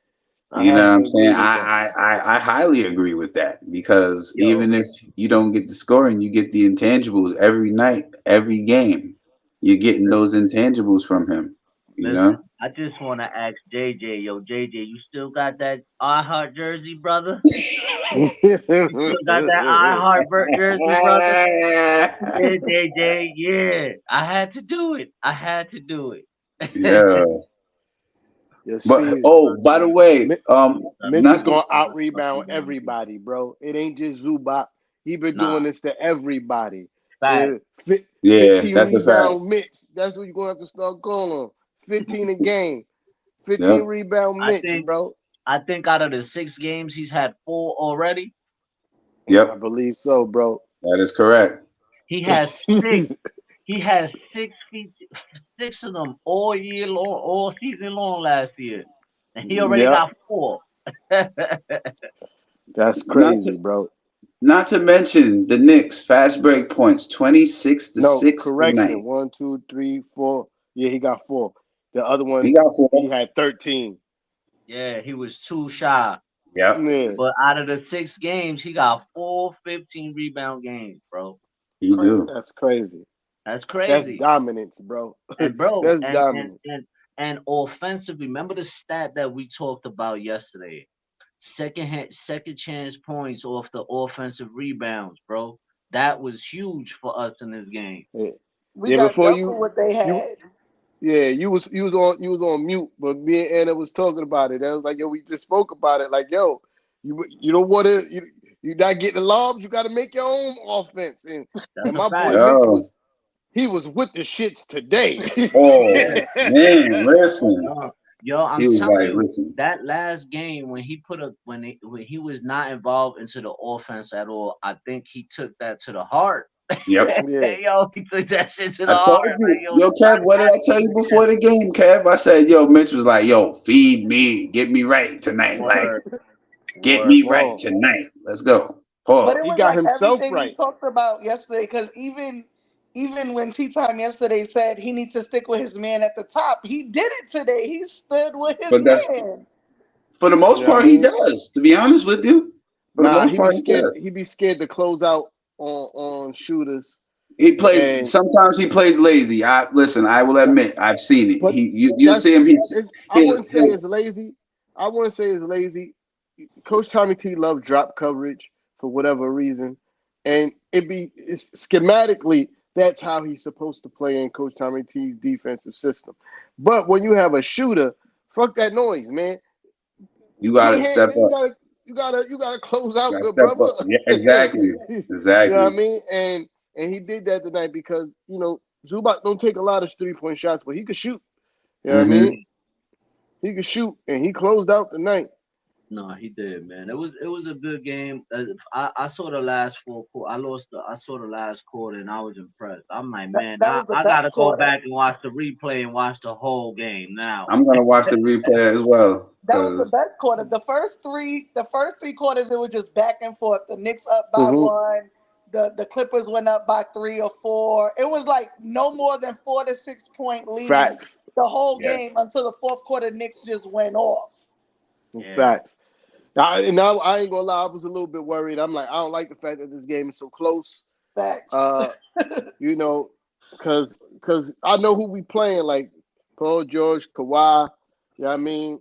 [SPEAKER 1] I
[SPEAKER 3] You know
[SPEAKER 1] have
[SPEAKER 3] what
[SPEAKER 1] to
[SPEAKER 3] I'm saying?
[SPEAKER 1] agree with that.
[SPEAKER 3] I highly agree with that because
[SPEAKER 2] Yo,
[SPEAKER 3] even if you don't get the scoring, you get the intangibles every night, every game. You're getting those intangibles from him. You
[SPEAKER 2] listen,
[SPEAKER 3] know?
[SPEAKER 2] I just want to ask JJ, yo, JJ, you still got that I Heart jersey, brother? You still got that I Heart jersey, brother? Yeah, JJ, yeah. I had to do it. I had to do it.
[SPEAKER 3] Yeah.
[SPEAKER 1] You
[SPEAKER 3] But
[SPEAKER 1] see,
[SPEAKER 3] oh, by the way,
[SPEAKER 1] Mitch is
[SPEAKER 3] not to
[SPEAKER 1] gonna out rebound everybody, bro. It ain't just Zubac. He been
[SPEAKER 2] Nah,
[SPEAKER 1] doing this to everybody.
[SPEAKER 2] fact.
[SPEAKER 1] Uh,
[SPEAKER 3] yeah,
[SPEAKER 1] 15
[SPEAKER 3] that's a fact.
[SPEAKER 1] rebound Mitch. That's what you're gonna have to start calling him. 15 a game. 15
[SPEAKER 3] Yep.
[SPEAKER 1] rebound
[SPEAKER 2] I
[SPEAKER 1] Mitch,
[SPEAKER 2] think
[SPEAKER 1] bro.
[SPEAKER 2] I think out of the 6 games, he's had 4 already.
[SPEAKER 1] I
[SPEAKER 3] Yep.
[SPEAKER 1] believe so, bro.
[SPEAKER 3] That is correct.
[SPEAKER 2] He has 6. He has 6 feet, 6 of them all year long, all season long last year, and he already
[SPEAKER 1] Yep,
[SPEAKER 2] got 4. Facts.
[SPEAKER 1] that's
[SPEAKER 3] Not to
[SPEAKER 1] crazy, bro.
[SPEAKER 3] not to mention the Knicks fast break points 26 to
[SPEAKER 1] No
[SPEAKER 3] 6
[SPEAKER 1] correction.
[SPEAKER 3] tonight.
[SPEAKER 1] One, two, three, four. Yeah, he got four. The other
[SPEAKER 3] He
[SPEAKER 1] one,
[SPEAKER 3] got
[SPEAKER 1] he
[SPEAKER 3] 4.
[SPEAKER 1] had 13.
[SPEAKER 2] Yeah, he was too shy.
[SPEAKER 3] Yep.
[SPEAKER 1] Yeah,
[SPEAKER 2] But out of the 6 games, he got 4 15 rebound games, bro.
[SPEAKER 3] He
[SPEAKER 4] Crazy.
[SPEAKER 3] do.
[SPEAKER 1] that's crazy.
[SPEAKER 2] That's
[SPEAKER 1] That's
[SPEAKER 2] crazy.
[SPEAKER 1] dominance, bro.
[SPEAKER 2] And bro,
[SPEAKER 1] That's dominance.
[SPEAKER 2] and offensively, remember the stat that we talked about yesterday. Second chance points off the offensive rebounds, bro. That was huge for us in this game.
[SPEAKER 1] Yeah,
[SPEAKER 4] We
[SPEAKER 1] yeah.
[SPEAKER 4] got
[SPEAKER 1] Before
[SPEAKER 4] double
[SPEAKER 1] you,
[SPEAKER 4] what they
[SPEAKER 1] you,
[SPEAKER 4] had.
[SPEAKER 1] yeah, you was on mute, but me and Anna was talking about it. I was like, yo, we just spoke about it. Like, yo, you don't want to, you not getting the lobs. You got to make your own offense.
[SPEAKER 2] That's
[SPEAKER 1] And
[SPEAKER 2] a
[SPEAKER 1] my boy
[SPEAKER 2] fact.
[SPEAKER 1] Mitch
[SPEAKER 3] Yo.
[SPEAKER 1] was he was with the shits today.
[SPEAKER 3] Oh man, listen.
[SPEAKER 2] No, Yo, I'm
[SPEAKER 3] He was
[SPEAKER 2] telling
[SPEAKER 3] like,
[SPEAKER 2] you,
[SPEAKER 3] listen,
[SPEAKER 2] that last game when he was not involved into the offense at all, I think he took that to the heart.
[SPEAKER 3] yep.
[SPEAKER 1] Yeah.
[SPEAKER 2] Yo, he took that shit to
[SPEAKER 3] I
[SPEAKER 2] the heart.
[SPEAKER 3] told
[SPEAKER 2] Like,
[SPEAKER 3] you,
[SPEAKER 2] yo,
[SPEAKER 3] yo,
[SPEAKER 2] stop
[SPEAKER 3] Kev, what did I tell you
[SPEAKER 2] that.
[SPEAKER 3] before the game, Kev? I said, yo, Mitch was like, yo, feed me, get me right tonight. Like,
[SPEAKER 2] Word,
[SPEAKER 3] get
[SPEAKER 2] word.
[SPEAKER 3] me right
[SPEAKER 1] Ball.
[SPEAKER 3] tonight. Let's go.
[SPEAKER 4] But it
[SPEAKER 3] Pause.
[SPEAKER 1] He
[SPEAKER 4] was
[SPEAKER 1] got
[SPEAKER 4] like
[SPEAKER 1] himself
[SPEAKER 4] everything we
[SPEAKER 1] right.
[SPEAKER 4] talked about yesterday. Because even when Tea Time yesterday said he needs to stick with his man at the top, he did it today. He stood with his
[SPEAKER 3] But that's
[SPEAKER 4] man.
[SPEAKER 3] for the most
[SPEAKER 1] You know what I
[SPEAKER 3] part, he
[SPEAKER 1] mean?
[SPEAKER 3] does. To be honest with you, for the
[SPEAKER 1] Nah,
[SPEAKER 3] most
[SPEAKER 1] he be
[SPEAKER 3] part, he
[SPEAKER 1] scared.
[SPEAKER 3] does.
[SPEAKER 1] He be scared to close out on shooters.
[SPEAKER 3] He plays.
[SPEAKER 1] And
[SPEAKER 3] Sometimes he plays lazy. I listen. I will admit, I've seen it.
[SPEAKER 1] but
[SPEAKER 3] You'll
[SPEAKER 1] that's
[SPEAKER 3] see him.
[SPEAKER 1] I wouldn't say
[SPEAKER 3] He'll
[SPEAKER 1] it's lazy. I wouldn't say it's lazy. Coach Tommy T loved drop coverage for whatever reason, and it's schematically that's how he's supposed to play in Coach Tommy T's defensive system. But when you have a shooter, fuck that noise, man.
[SPEAKER 3] you
[SPEAKER 1] Put your
[SPEAKER 3] gotta
[SPEAKER 1] hands,
[SPEAKER 3] step
[SPEAKER 1] man.
[SPEAKER 3] up.
[SPEAKER 1] You gotta close out,
[SPEAKER 3] Gotta
[SPEAKER 1] good
[SPEAKER 3] step
[SPEAKER 1] brother.
[SPEAKER 3] up. Yeah, exactly,
[SPEAKER 1] You know what I
[SPEAKER 3] exactly.
[SPEAKER 1] mean? And he did that tonight because Zubac don't take a lot of 3-point shots, but he could shoot. You know what I
[SPEAKER 3] Hmm.
[SPEAKER 1] mean? He could shoot, and he closed out the night.
[SPEAKER 2] No, he did, man. It was a good game. I saw the last four quarter. I saw the last quarter and I was impressed. I'm like, man,
[SPEAKER 4] That
[SPEAKER 2] I,
[SPEAKER 4] was the
[SPEAKER 2] I
[SPEAKER 4] best
[SPEAKER 2] gotta go
[SPEAKER 4] quarter.
[SPEAKER 2] back and watch the replay and watch the whole game now.
[SPEAKER 3] I'm gonna watch the replay as well
[SPEAKER 4] That was the
[SPEAKER 3] because
[SPEAKER 4] best quarter. The first three quarters, it was just back and forth. The Knicks up by
[SPEAKER 1] Mm-hmm.
[SPEAKER 4] one. The Clippers went up by 3 or 4. It was like no more than 4 to 6 point lead
[SPEAKER 1] Facts.
[SPEAKER 4] the whole
[SPEAKER 3] yeah,
[SPEAKER 4] game until the fourth quarter. Knicks just went off.
[SPEAKER 2] Yeah.
[SPEAKER 1] Facts. I ain't gonna lie, I was a little bit worried. I'm like, I don't like the fact that this game is so close.
[SPEAKER 4] Facts.
[SPEAKER 1] Uh, you know, cause I know who we playing, like Paul George, Kawhi. You know what I mean?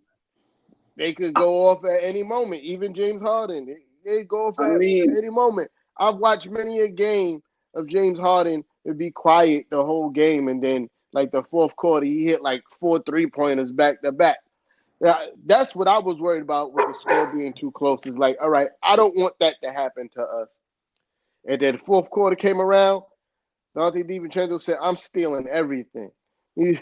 [SPEAKER 1] They could go off at any moment. Even James Harden, they go off
[SPEAKER 3] I
[SPEAKER 1] at
[SPEAKER 3] mean,
[SPEAKER 1] any moment. I've watched many a game of James Harden to be quiet the whole game, and then like the fourth quarter, he hit like 4 3-pointers back to back. Yeah, that's what I was worried about with the score being too close. Is like, all right, I don't want that to happen to us. And then the fourth quarter came around. Dante DiVincenzo said, "I'm stealing everything. You,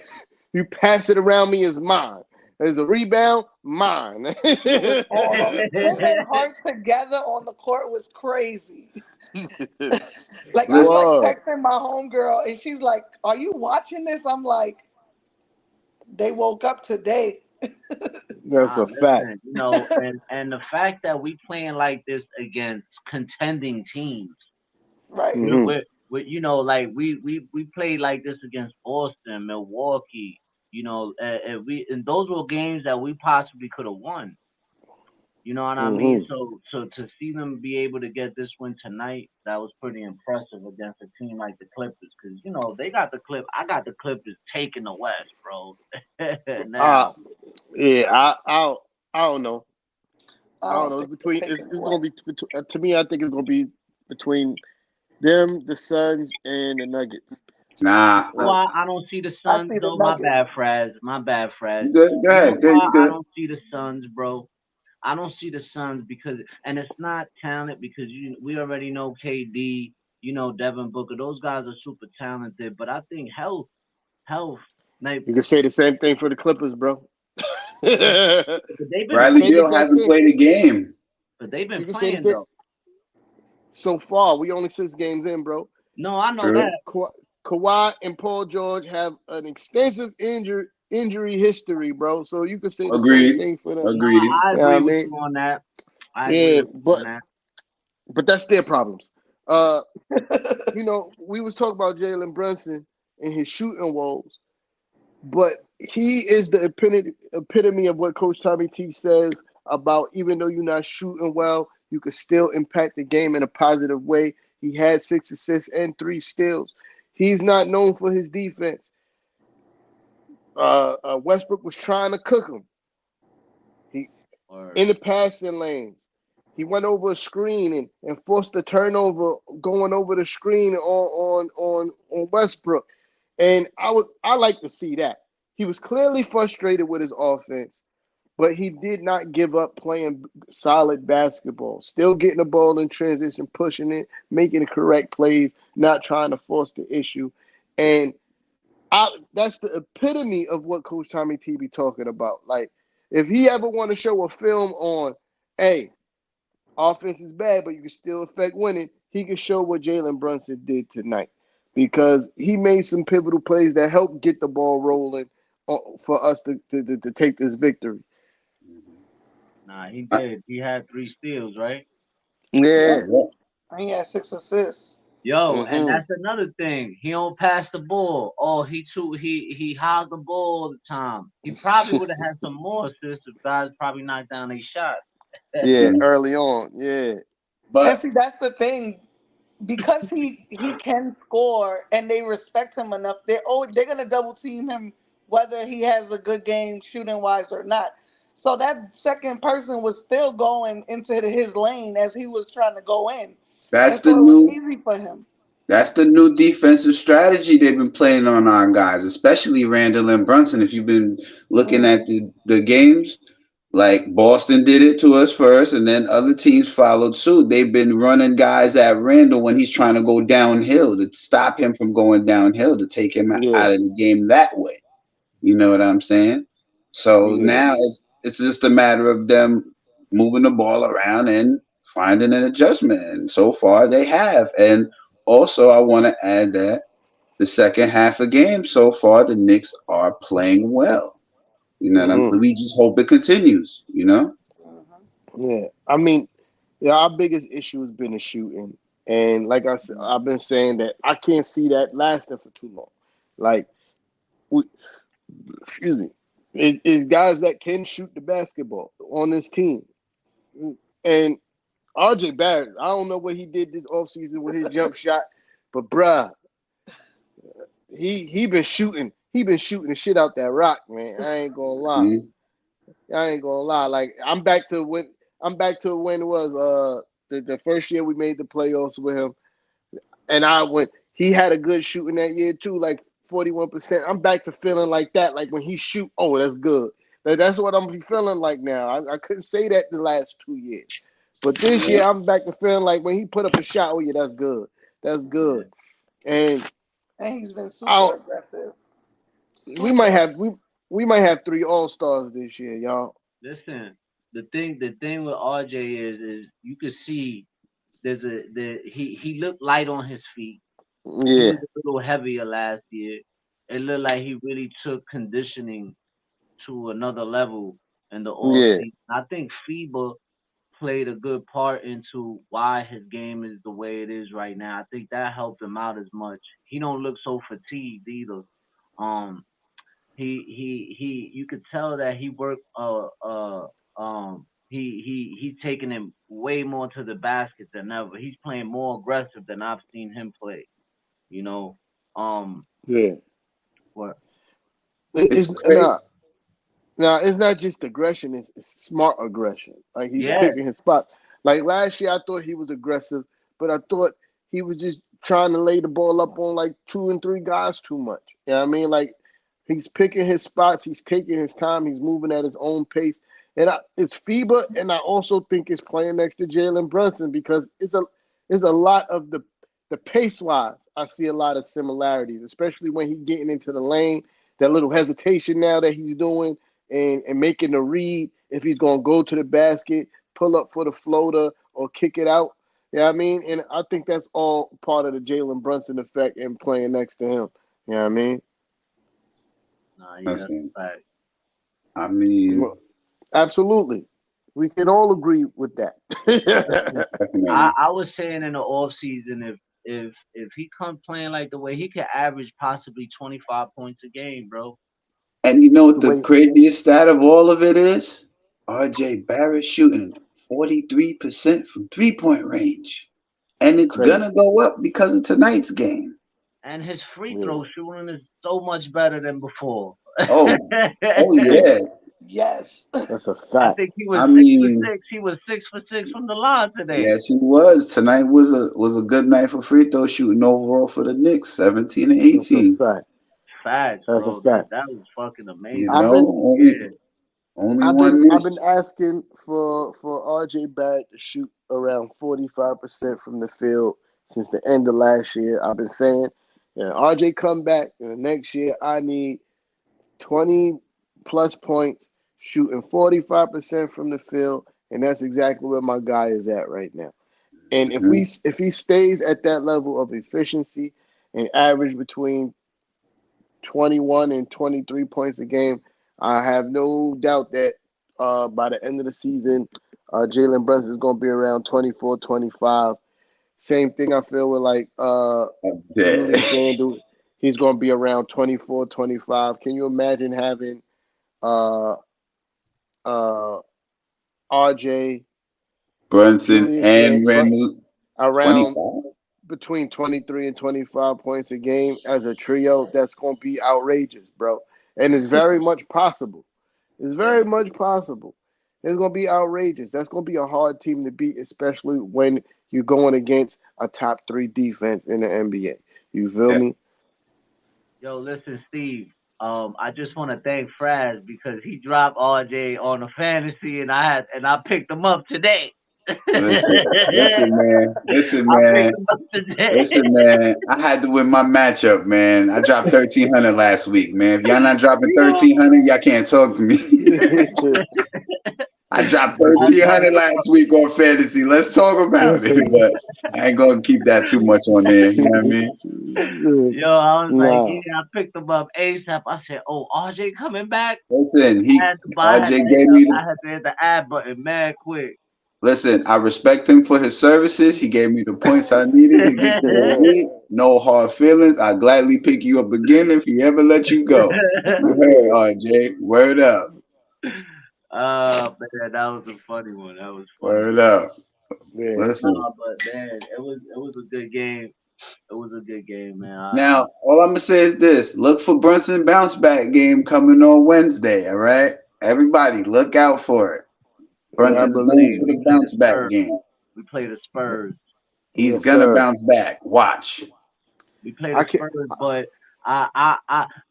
[SPEAKER 1] you pass it around me is mine. There's a rebound, mine."
[SPEAKER 4] It was all on him and Hart together on the court was crazy. Like I'm
[SPEAKER 3] listen,
[SPEAKER 4] like
[SPEAKER 1] Whoa,
[SPEAKER 4] texting my homegirl and she's like, "Are you watching this?" I'm like, "They woke up today."
[SPEAKER 1] that's
[SPEAKER 2] Nah,
[SPEAKER 1] a fact.
[SPEAKER 2] listen, and the fact that we playing like this against contending teams,
[SPEAKER 4] Right.
[SPEAKER 1] Hmm.
[SPEAKER 2] like we played like this against Boston, Milwaukee, and those were games that we possibly could have won. You know what I mean?
[SPEAKER 1] Hmm.
[SPEAKER 2] So to see them be able to get this win tonight, that was pretty impressive against a team like the Clippers, because they got the I got the Clippers taking the West, bro.
[SPEAKER 1] Uh,
[SPEAKER 2] Now,
[SPEAKER 1] yeah, I don't know.
[SPEAKER 4] I
[SPEAKER 1] I don't
[SPEAKER 4] don't
[SPEAKER 1] know.
[SPEAKER 4] think they're taking
[SPEAKER 1] It's
[SPEAKER 4] away.
[SPEAKER 1] gonna be to me. I think it's gonna be between them, the Suns, and the Nuggets.
[SPEAKER 3] nah.
[SPEAKER 2] you know
[SPEAKER 1] Like,
[SPEAKER 2] why I don't see the
[SPEAKER 4] I
[SPEAKER 2] Suns
[SPEAKER 4] see the
[SPEAKER 2] though? My
[SPEAKER 4] Nuggets.
[SPEAKER 2] bad, Fraz. My bad, Fraz.
[SPEAKER 3] You good? Go
[SPEAKER 2] You know
[SPEAKER 3] ahead.
[SPEAKER 2] why
[SPEAKER 3] You
[SPEAKER 2] I
[SPEAKER 3] good?
[SPEAKER 2] don't see the Suns, bro? I don't see the Suns because, and it's not talent because we already know KD, Devin Booker. Those guys are super talented, but I think health, like
[SPEAKER 1] you can say the same thing for the Clippers, bro. You
[SPEAKER 2] but they've been
[SPEAKER 1] can
[SPEAKER 3] Bradley
[SPEAKER 1] say the
[SPEAKER 3] Beal
[SPEAKER 1] same
[SPEAKER 3] hasn't
[SPEAKER 1] thing.
[SPEAKER 3] played a game.
[SPEAKER 2] but they've been
[SPEAKER 1] You can say the
[SPEAKER 2] playing
[SPEAKER 1] same.
[SPEAKER 2] though.
[SPEAKER 1] So far, we only 6 games in, bro.
[SPEAKER 2] No, I know
[SPEAKER 3] True.
[SPEAKER 2] that.
[SPEAKER 1] Kawhi and Paul George have an extensive injury history, bro. So you could say the same
[SPEAKER 3] Agreed.
[SPEAKER 1] thing for them.
[SPEAKER 2] No,
[SPEAKER 3] Agreed.
[SPEAKER 2] I
[SPEAKER 1] You know what
[SPEAKER 2] agree
[SPEAKER 1] I
[SPEAKER 2] with
[SPEAKER 1] mean?
[SPEAKER 2] you on that. I agree
[SPEAKER 1] Yeah,
[SPEAKER 2] with you on
[SPEAKER 1] but
[SPEAKER 2] that.
[SPEAKER 1] that's their problems. Uh, we was talking about Jalen Brunson and his shooting woes, but he is the epitome of what Coach Tommy T says about even though you're not shooting well, you can still impact the game in a positive way. He had 6 assists and 3 steals. He's not known for his defense. Westbrook was trying to cook him. He
[SPEAKER 2] Or
[SPEAKER 1] in the passing lanes. He went over a screen and forced a turnover going over the screen on Westbrook. And I like to see that. He was clearly frustrated with his offense, but he did not give up playing solid basketball. Still getting the ball in transition, pushing it, making the correct plays, not trying to force the issue. And That's the epitome of what Coach Tommy T be talking about. Like, if he ever want to show a film on, hey, offense is bad, but you can still affect winning, he can show what Jalen Brunson did tonight because he made some pivotal plays that helped get the ball rolling for us to take this victory.
[SPEAKER 3] Mhm.
[SPEAKER 2] Nah, he
[SPEAKER 3] I,
[SPEAKER 2] did. He had 3 steals, right?
[SPEAKER 1] Yeah.
[SPEAKER 3] yeah.
[SPEAKER 4] And he had 6 assists.
[SPEAKER 2] Yo, and
[SPEAKER 1] Mm-hmm.
[SPEAKER 2] that's another thing. He don't pass the ball. Oh, he hogged the ball all the time. He probably would have had some more assists if guys probably knocked down a shot.
[SPEAKER 1] Yeah.
[SPEAKER 3] Mhm.
[SPEAKER 1] Early on. Yeah.
[SPEAKER 4] And
[SPEAKER 3] But
[SPEAKER 4] see, that's the thing. Because he can score and they respect him enough, they're gonna double team him whether he has a good game shooting wise or not. So that second person was still going into his lane as he was trying to go in,
[SPEAKER 3] that's
[SPEAKER 4] and
[SPEAKER 3] the
[SPEAKER 4] so it was
[SPEAKER 3] new
[SPEAKER 4] easy for him.
[SPEAKER 3] that's the new defensive strategy they've been playing on our guys, especially Randall and Brunson. If you've been looking at
[SPEAKER 4] Hmm.
[SPEAKER 3] the games, like Boston did it to us first, and then other teams followed suit. They've been running guys at Randall when he's trying to go downhill to stop him from going downhill to take him
[SPEAKER 1] Yeah.
[SPEAKER 3] out of the game that way. You know what I'm saying? So
[SPEAKER 1] Yeah.
[SPEAKER 3] now it's just a matter of them moving the ball around and finding an adjustment. And so far they have. And also I want to add that the second half of game so far the Knicks are playing well. You know,
[SPEAKER 1] Mm-hmm.
[SPEAKER 3] we just hope it continues. You know.
[SPEAKER 1] Yeah. I mean, yeah, our biggest issue has been the shooting. And like I said, I've been saying that I can't see that lasting for too long. Like, we, excuse me, it's guys that can shoot the basketball on this team. And RJ Barrett, I don't know what he did this offseason with his jump shot, but bruh, he been shooting. He been shooting the shit out that rock, man. I ain't gonna lie.
[SPEAKER 3] Mhm.
[SPEAKER 1] I ain't gonna lie. Like I'm back to when it was the first year we made the playoffs with him. And I went he had a good shooting that year too, like 41%. I'm back to feeling like that. Like when he shoot, oh, that's good. That's what I'm feeling like now. I couldn't say that the last 2 years. But this
[SPEAKER 3] Yeah.
[SPEAKER 1] year I'm back to feeling like when he put up a shot, oh yeah, that's good. That's
[SPEAKER 2] Yeah.
[SPEAKER 1] good. And
[SPEAKER 4] And he's been
[SPEAKER 1] I
[SPEAKER 4] super
[SPEAKER 1] don't,
[SPEAKER 4] aggressive,
[SPEAKER 1] we might
[SPEAKER 4] super.
[SPEAKER 1] have we might have 3 All-Stars this year, y'all.
[SPEAKER 2] Listen, the thing with RJ is you could see he looked light on his feet. He
[SPEAKER 1] Yeah,
[SPEAKER 2] was a little heavier last year. It looked like he really took conditioning to another level in the off
[SPEAKER 1] yeah,
[SPEAKER 2] season. I think FIBA played a good part into why his game is the way it is right now. I think that helped him out as much. He don't look so fatigued either. Um, he you could tell that he worked he's taking him way more to the basket than ever. He's playing more aggressive than I've seen him play, you know. Um
[SPEAKER 1] yeah.
[SPEAKER 2] what
[SPEAKER 3] It's
[SPEAKER 1] It's
[SPEAKER 3] great.
[SPEAKER 1] now it's not just aggression; it's smart aggression. Like he's
[SPEAKER 2] yeah,
[SPEAKER 1] picking his spot. Like last year, I thought he was aggressive, but I thought he was just trying to lay the ball up on like 2 and 3 guys too much. You know what I mean? Like he's picking his spots, he's taking his time, he's moving at his own pace. And it's FIBA, and I also think it's playing next to Jalen Brunson because it's a lot of the pace wise. I see a lot of similarities, especially when he's getting into the lane. That little hesitation now that he's doing and making a read if he's gonna go to the basket, pull up for the floater, or kick it out. Yeah, you know what I mean, and I think that's all part of the Jalen Brunson effect and playing next to him. You know what I mean?
[SPEAKER 2] nah, yeah, that's
[SPEAKER 3] Listen,
[SPEAKER 2] a fact.
[SPEAKER 3] I mean,
[SPEAKER 1] Well, absolutely, we can all agree with
[SPEAKER 2] Listen,
[SPEAKER 1] that.
[SPEAKER 2] I,
[SPEAKER 3] definitely.
[SPEAKER 2] I was saying in the off season if he come playing like the way he could average possibly 25 points a game, bro.
[SPEAKER 3] And you know what
[SPEAKER 1] the
[SPEAKER 3] the
[SPEAKER 1] way,
[SPEAKER 3] craziest stat of all of it is? RJ Barrett shooting 43% from 3-point range. And it's
[SPEAKER 1] crazy.
[SPEAKER 3] gonna go up because of tonight's game.
[SPEAKER 2] And his free
[SPEAKER 1] Yeah,
[SPEAKER 2] throw shooting is so much better than before.
[SPEAKER 3] Oh, oh yeah.
[SPEAKER 4] Yes.
[SPEAKER 1] that's a
[SPEAKER 2] I
[SPEAKER 1] fact.
[SPEAKER 2] think he was
[SPEAKER 3] I
[SPEAKER 2] six for
[SPEAKER 3] mean,
[SPEAKER 2] six. He was 6 for 6 from the line today.
[SPEAKER 3] yes, he was. Tonight was a good night for free throw shooting overall for the Knicks, 17 and
[SPEAKER 1] That's a
[SPEAKER 3] 18.
[SPEAKER 1] fact.
[SPEAKER 2] Facts,
[SPEAKER 1] That's a
[SPEAKER 2] bro. That
[SPEAKER 1] fact.
[SPEAKER 2] that was fucking
[SPEAKER 3] You
[SPEAKER 2] amazing.
[SPEAKER 1] I've
[SPEAKER 3] know,
[SPEAKER 1] been
[SPEAKER 2] Yeah.
[SPEAKER 3] only one
[SPEAKER 1] I've been
[SPEAKER 3] miss.
[SPEAKER 1] asking for RJ Barrett to shoot around 45% from the field since the end of last year. I've been saying, Yeah, RJ come back in the next year. I need 20 plus points, shooting 45% from the field, and that's exactly where my guy is at right now. And
[SPEAKER 3] Mhm.
[SPEAKER 1] if he stays at that level of efficiency and average between 21 and 23 points a game, I have no doubt that by the end of the season, Jalen Brunson is going to be around 24, 25. Same thing I feel with like
[SPEAKER 3] I'm dead.
[SPEAKER 1] Julius Randle. He's going to be around 24, 25. Can you imagine having uh, uh, RJ,
[SPEAKER 3] Brunson
[SPEAKER 1] Julius
[SPEAKER 3] and
[SPEAKER 1] Randle
[SPEAKER 3] Randall,
[SPEAKER 1] around
[SPEAKER 3] 25.
[SPEAKER 1] between 23 and 25 points a game as a trio? That's going to be outrageous, bro. And it's very much possible. It's
[SPEAKER 2] Yeah.
[SPEAKER 1] very much possible. It's going to be outrageous. That's going to be a hard team to beat, especially when you're going against a top three defense in the NBA. You feel
[SPEAKER 3] Yeah.
[SPEAKER 1] me?
[SPEAKER 2] Yo, listen, Steve. I just want to thank Fraz because he dropped RJ on the fantasy, and I picked him up today.
[SPEAKER 3] Listen, listen,
[SPEAKER 2] I
[SPEAKER 3] man. Listen,
[SPEAKER 2] picked
[SPEAKER 3] man.
[SPEAKER 2] him up today.
[SPEAKER 3] Listen, man. I had to win my matchup, man. I dropped 1,300 last week, man. If y'all not dropping
[SPEAKER 2] Yo,
[SPEAKER 3] 1,300, y'all can't talk to me. I dropped
[SPEAKER 2] I picked
[SPEAKER 3] 1,300
[SPEAKER 2] him up.
[SPEAKER 3] last week on fantasy. Let's talk about it. But I ain't gonna keep that too much on there. You know what I mean?
[SPEAKER 2] Yo, I was like,
[SPEAKER 1] Nah.
[SPEAKER 2] yeah, I picked him up ASAP. I said, oh, RJ coming back.
[SPEAKER 3] Listen, he
[SPEAKER 2] I had
[SPEAKER 3] RJ
[SPEAKER 2] to hit
[SPEAKER 3] gave
[SPEAKER 2] the,
[SPEAKER 3] me the
[SPEAKER 2] I had to hit the ad button mad quick.
[SPEAKER 3] listen. I respect him for his services. He gave me the points I needed to get to the league. No hard feelings. I gladly pick you up again if he ever let you go. You heard, RJ. Word up.
[SPEAKER 2] Man, that was a funny one. That was funny.
[SPEAKER 3] Word up.
[SPEAKER 1] Yeah.
[SPEAKER 3] Listen.
[SPEAKER 2] But man, it was a good game. It was a good game, man.
[SPEAKER 3] Now, all I'm gonna say is this: look for Brunson bounce back game coming on Wednesday. All right, everybody, look out for it.
[SPEAKER 1] Yeah, I
[SPEAKER 3] Brunson's known
[SPEAKER 1] believe
[SPEAKER 3] for
[SPEAKER 1] it.
[SPEAKER 2] We
[SPEAKER 3] the
[SPEAKER 2] play the
[SPEAKER 3] bounce back
[SPEAKER 2] Spurs.
[SPEAKER 3] game.
[SPEAKER 2] We play the Spurs.
[SPEAKER 3] He's
[SPEAKER 1] Yes,
[SPEAKER 3] gonna
[SPEAKER 1] sir.
[SPEAKER 3] bounce back. Watch.
[SPEAKER 2] We play
[SPEAKER 1] I
[SPEAKER 2] the
[SPEAKER 1] can
[SPEAKER 2] Spurs, but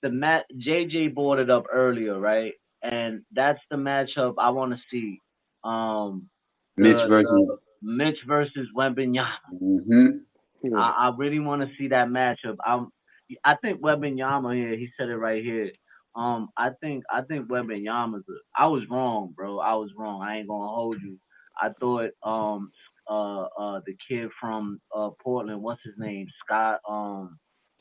[SPEAKER 2] the JJ brought it up earlier, right? And that's the matchup I want to see. Um,
[SPEAKER 3] Mitch versus.
[SPEAKER 2] the Mitch versus Wembanyama.
[SPEAKER 3] Hmm.
[SPEAKER 1] yeah.
[SPEAKER 2] I really want to see that matchup. I think Wembanyama here. He said it right here. I think Wembanyama's. I was wrong, bro. I was wrong. I ain't gonna hold you. I thought the kid from Portland, what's his name? Scott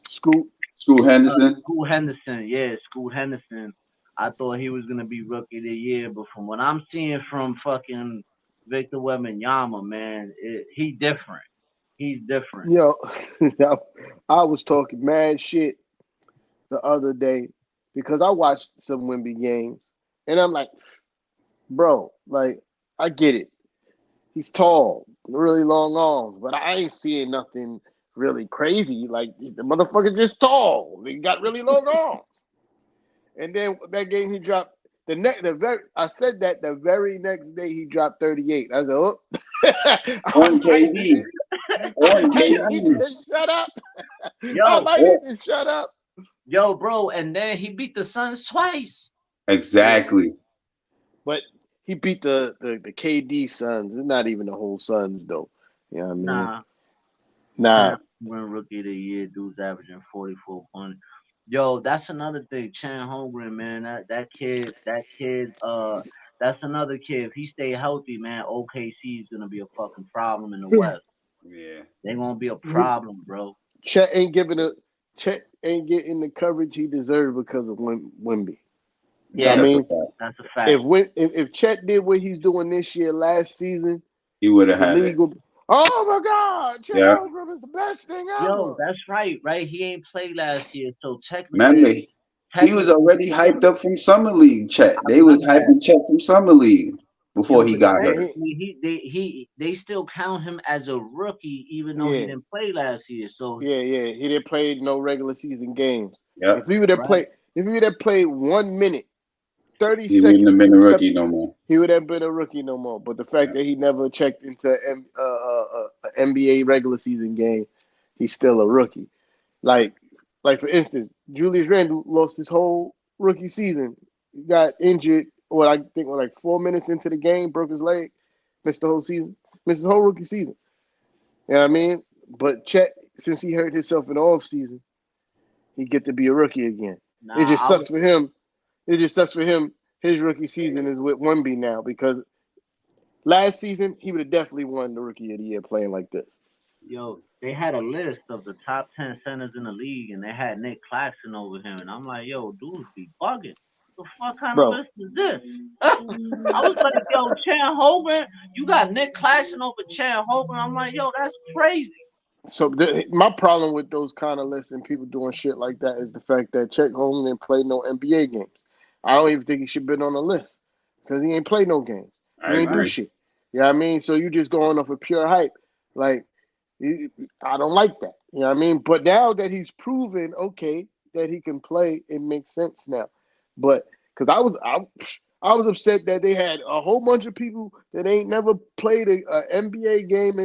[SPEAKER 1] Scoot.
[SPEAKER 3] Scoot Henderson.
[SPEAKER 2] Scoot Henderson. Yeah, Scoot Henderson. I thought he was gonna be rookie of the year, but from what I'm seeing from fucking Victor Wembanyama, man, he different. He's different.
[SPEAKER 1] Yo, I was talking mad shit the other day because I watched some Wimby games, and I'm like, bro, like I get it. He's tall, really long arms, but I ain't seeing nothing really crazy. Like the motherfucker just tall. He got really long arms. And then that game he dropped I said that the very next day he dropped 38. I said, oh, I
[SPEAKER 3] On
[SPEAKER 1] might need
[SPEAKER 3] KD. On
[SPEAKER 1] to
[SPEAKER 3] KD.
[SPEAKER 1] shut up. I
[SPEAKER 2] Yo,
[SPEAKER 1] might need
[SPEAKER 3] Oh,
[SPEAKER 1] to shut up.
[SPEAKER 2] yo, bro, and then he beat the Suns twice.
[SPEAKER 1] Yeah.
[SPEAKER 3] exactly.
[SPEAKER 1] But he beat the KD Suns. It's not even the whole Suns though. You know what I mean?
[SPEAKER 2] Nah,
[SPEAKER 1] Nah.
[SPEAKER 2] Chan win rookie of the year. Dude's averaging 44 points. Yo, that's another thing. Chan Holmgren, man, that kid, that's another kid. If he stay healthy, man, OKC is gonna be a fucking problem in the West.
[SPEAKER 3] Yeah.
[SPEAKER 2] They gonna be a problem, bro.
[SPEAKER 1] Chet ain't giving a Chet ain't getting the coverage he deserved because of Wimby. You know
[SPEAKER 3] Yeah,
[SPEAKER 1] what I
[SPEAKER 2] Yeah,
[SPEAKER 3] that's a
[SPEAKER 1] mean?
[SPEAKER 3] fact.
[SPEAKER 2] that's a
[SPEAKER 1] If
[SPEAKER 2] fact.
[SPEAKER 1] if Chet did what he's doing this year, last season,
[SPEAKER 3] He would have
[SPEAKER 1] the
[SPEAKER 3] had
[SPEAKER 1] league
[SPEAKER 3] it.
[SPEAKER 1] will. Oh my God, Chet
[SPEAKER 3] Yeah.
[SPEAKER 1] Holmgren is the best thing
[SPEAKER 2] Yo,
[SPEAKER 1] ever.
[SPEAKER 2] that's right, right? He ain't played last year, so
[SPEAKER 3] Remember, he was
[SPEAKER 2] technically,
[SPEAKER 3] already hyped up from summer league. Chet.
[SPEAKER 2] I
[SPEAKER 3] They was
[SPEAKER 2] remember that.
[SPEAKER 3] hyping Chet from summer league before
[SPEAKER 2] Yo,
[SPEAKER 3] he
[SPEAKER 2] but
[SPEAKER 3] got hurt.
[SPEAKER 1] And
[SPEAKER 2] technically, they still count him as a rookie, even though he
[SPEAKER 1] yeah,
[SPEAKER 2] didn't play last year. So
[SPEAKER 1] yeah. He didn't play no regular season games. If
[SPEAKER 3] Yep.
[SPEAKER 1] he would have
[SPEAKER 2] right,
[SPEAKER 1] played, if he would have played 1 minute, thirty
[SPEAKER 3] He wouldn't have
[SPEAKER 1] seconds,
[SPEAKER 3] been
[SPEAKER 1] and
[SPEAKER 3] a
[SPEAKER 1] stepped,
[SPEAKER 3] rookie no more.
[SPEAKER 1] he would have been a rookie no more. But the fact
[SPEAKER 3] Yep.
[SPEAKER 1] that he never checked into an NBA regular season game, he's still a rookie. Like, like for instance, Julius Randle lost his whole rookie season. He got injured. What I think, like 4 minutes into the game, broke his leg, missed the whole season, missed the whole rookie season. You know what I mean? But Chet, since he hurt himself in the off season, he get to be a rookie again. It
[SPEAKER 2] Nah,
[SPEAKER 1] just sucks for him. It just sucks for him. His rookie season is with Wemby now because last season he would have definitely won the rookie of the year playing like this.
[SPEAKER 2] yo, they had a list of the top 10 centers in the league, and they had Nick Claxton over him, and I'm like, yo, dudes be bugging. The fuck kind of
[SPEAKER 1] Bro,
[SPEAKER 2] list is this? I was like, yo, Chan Hogan, you got Nick Claxton over Chan Hogan. I'm like, yo, that's crazy.
[SPEAKER 1] so my problem with those kind of lists and people doing shit like that is the fact that Chet Holmgren didn't play no NBA games. I don't even think he should have been on the list because he ain't play no games.
[SPEAKER 3] I
[SPEAKER 1] He ain't do
[SPEAKER 2] Right.
[SPEAKER 3] agree.
[SPEAKER 1] shit. You know what I mean? So you just going off of pure hype. Like, I don't like that. You know what I mean? But now that he's proven, okay, that he can play, it makes sense now. But because I was upset that they had a whole bunch of people that ain't never played a NBA game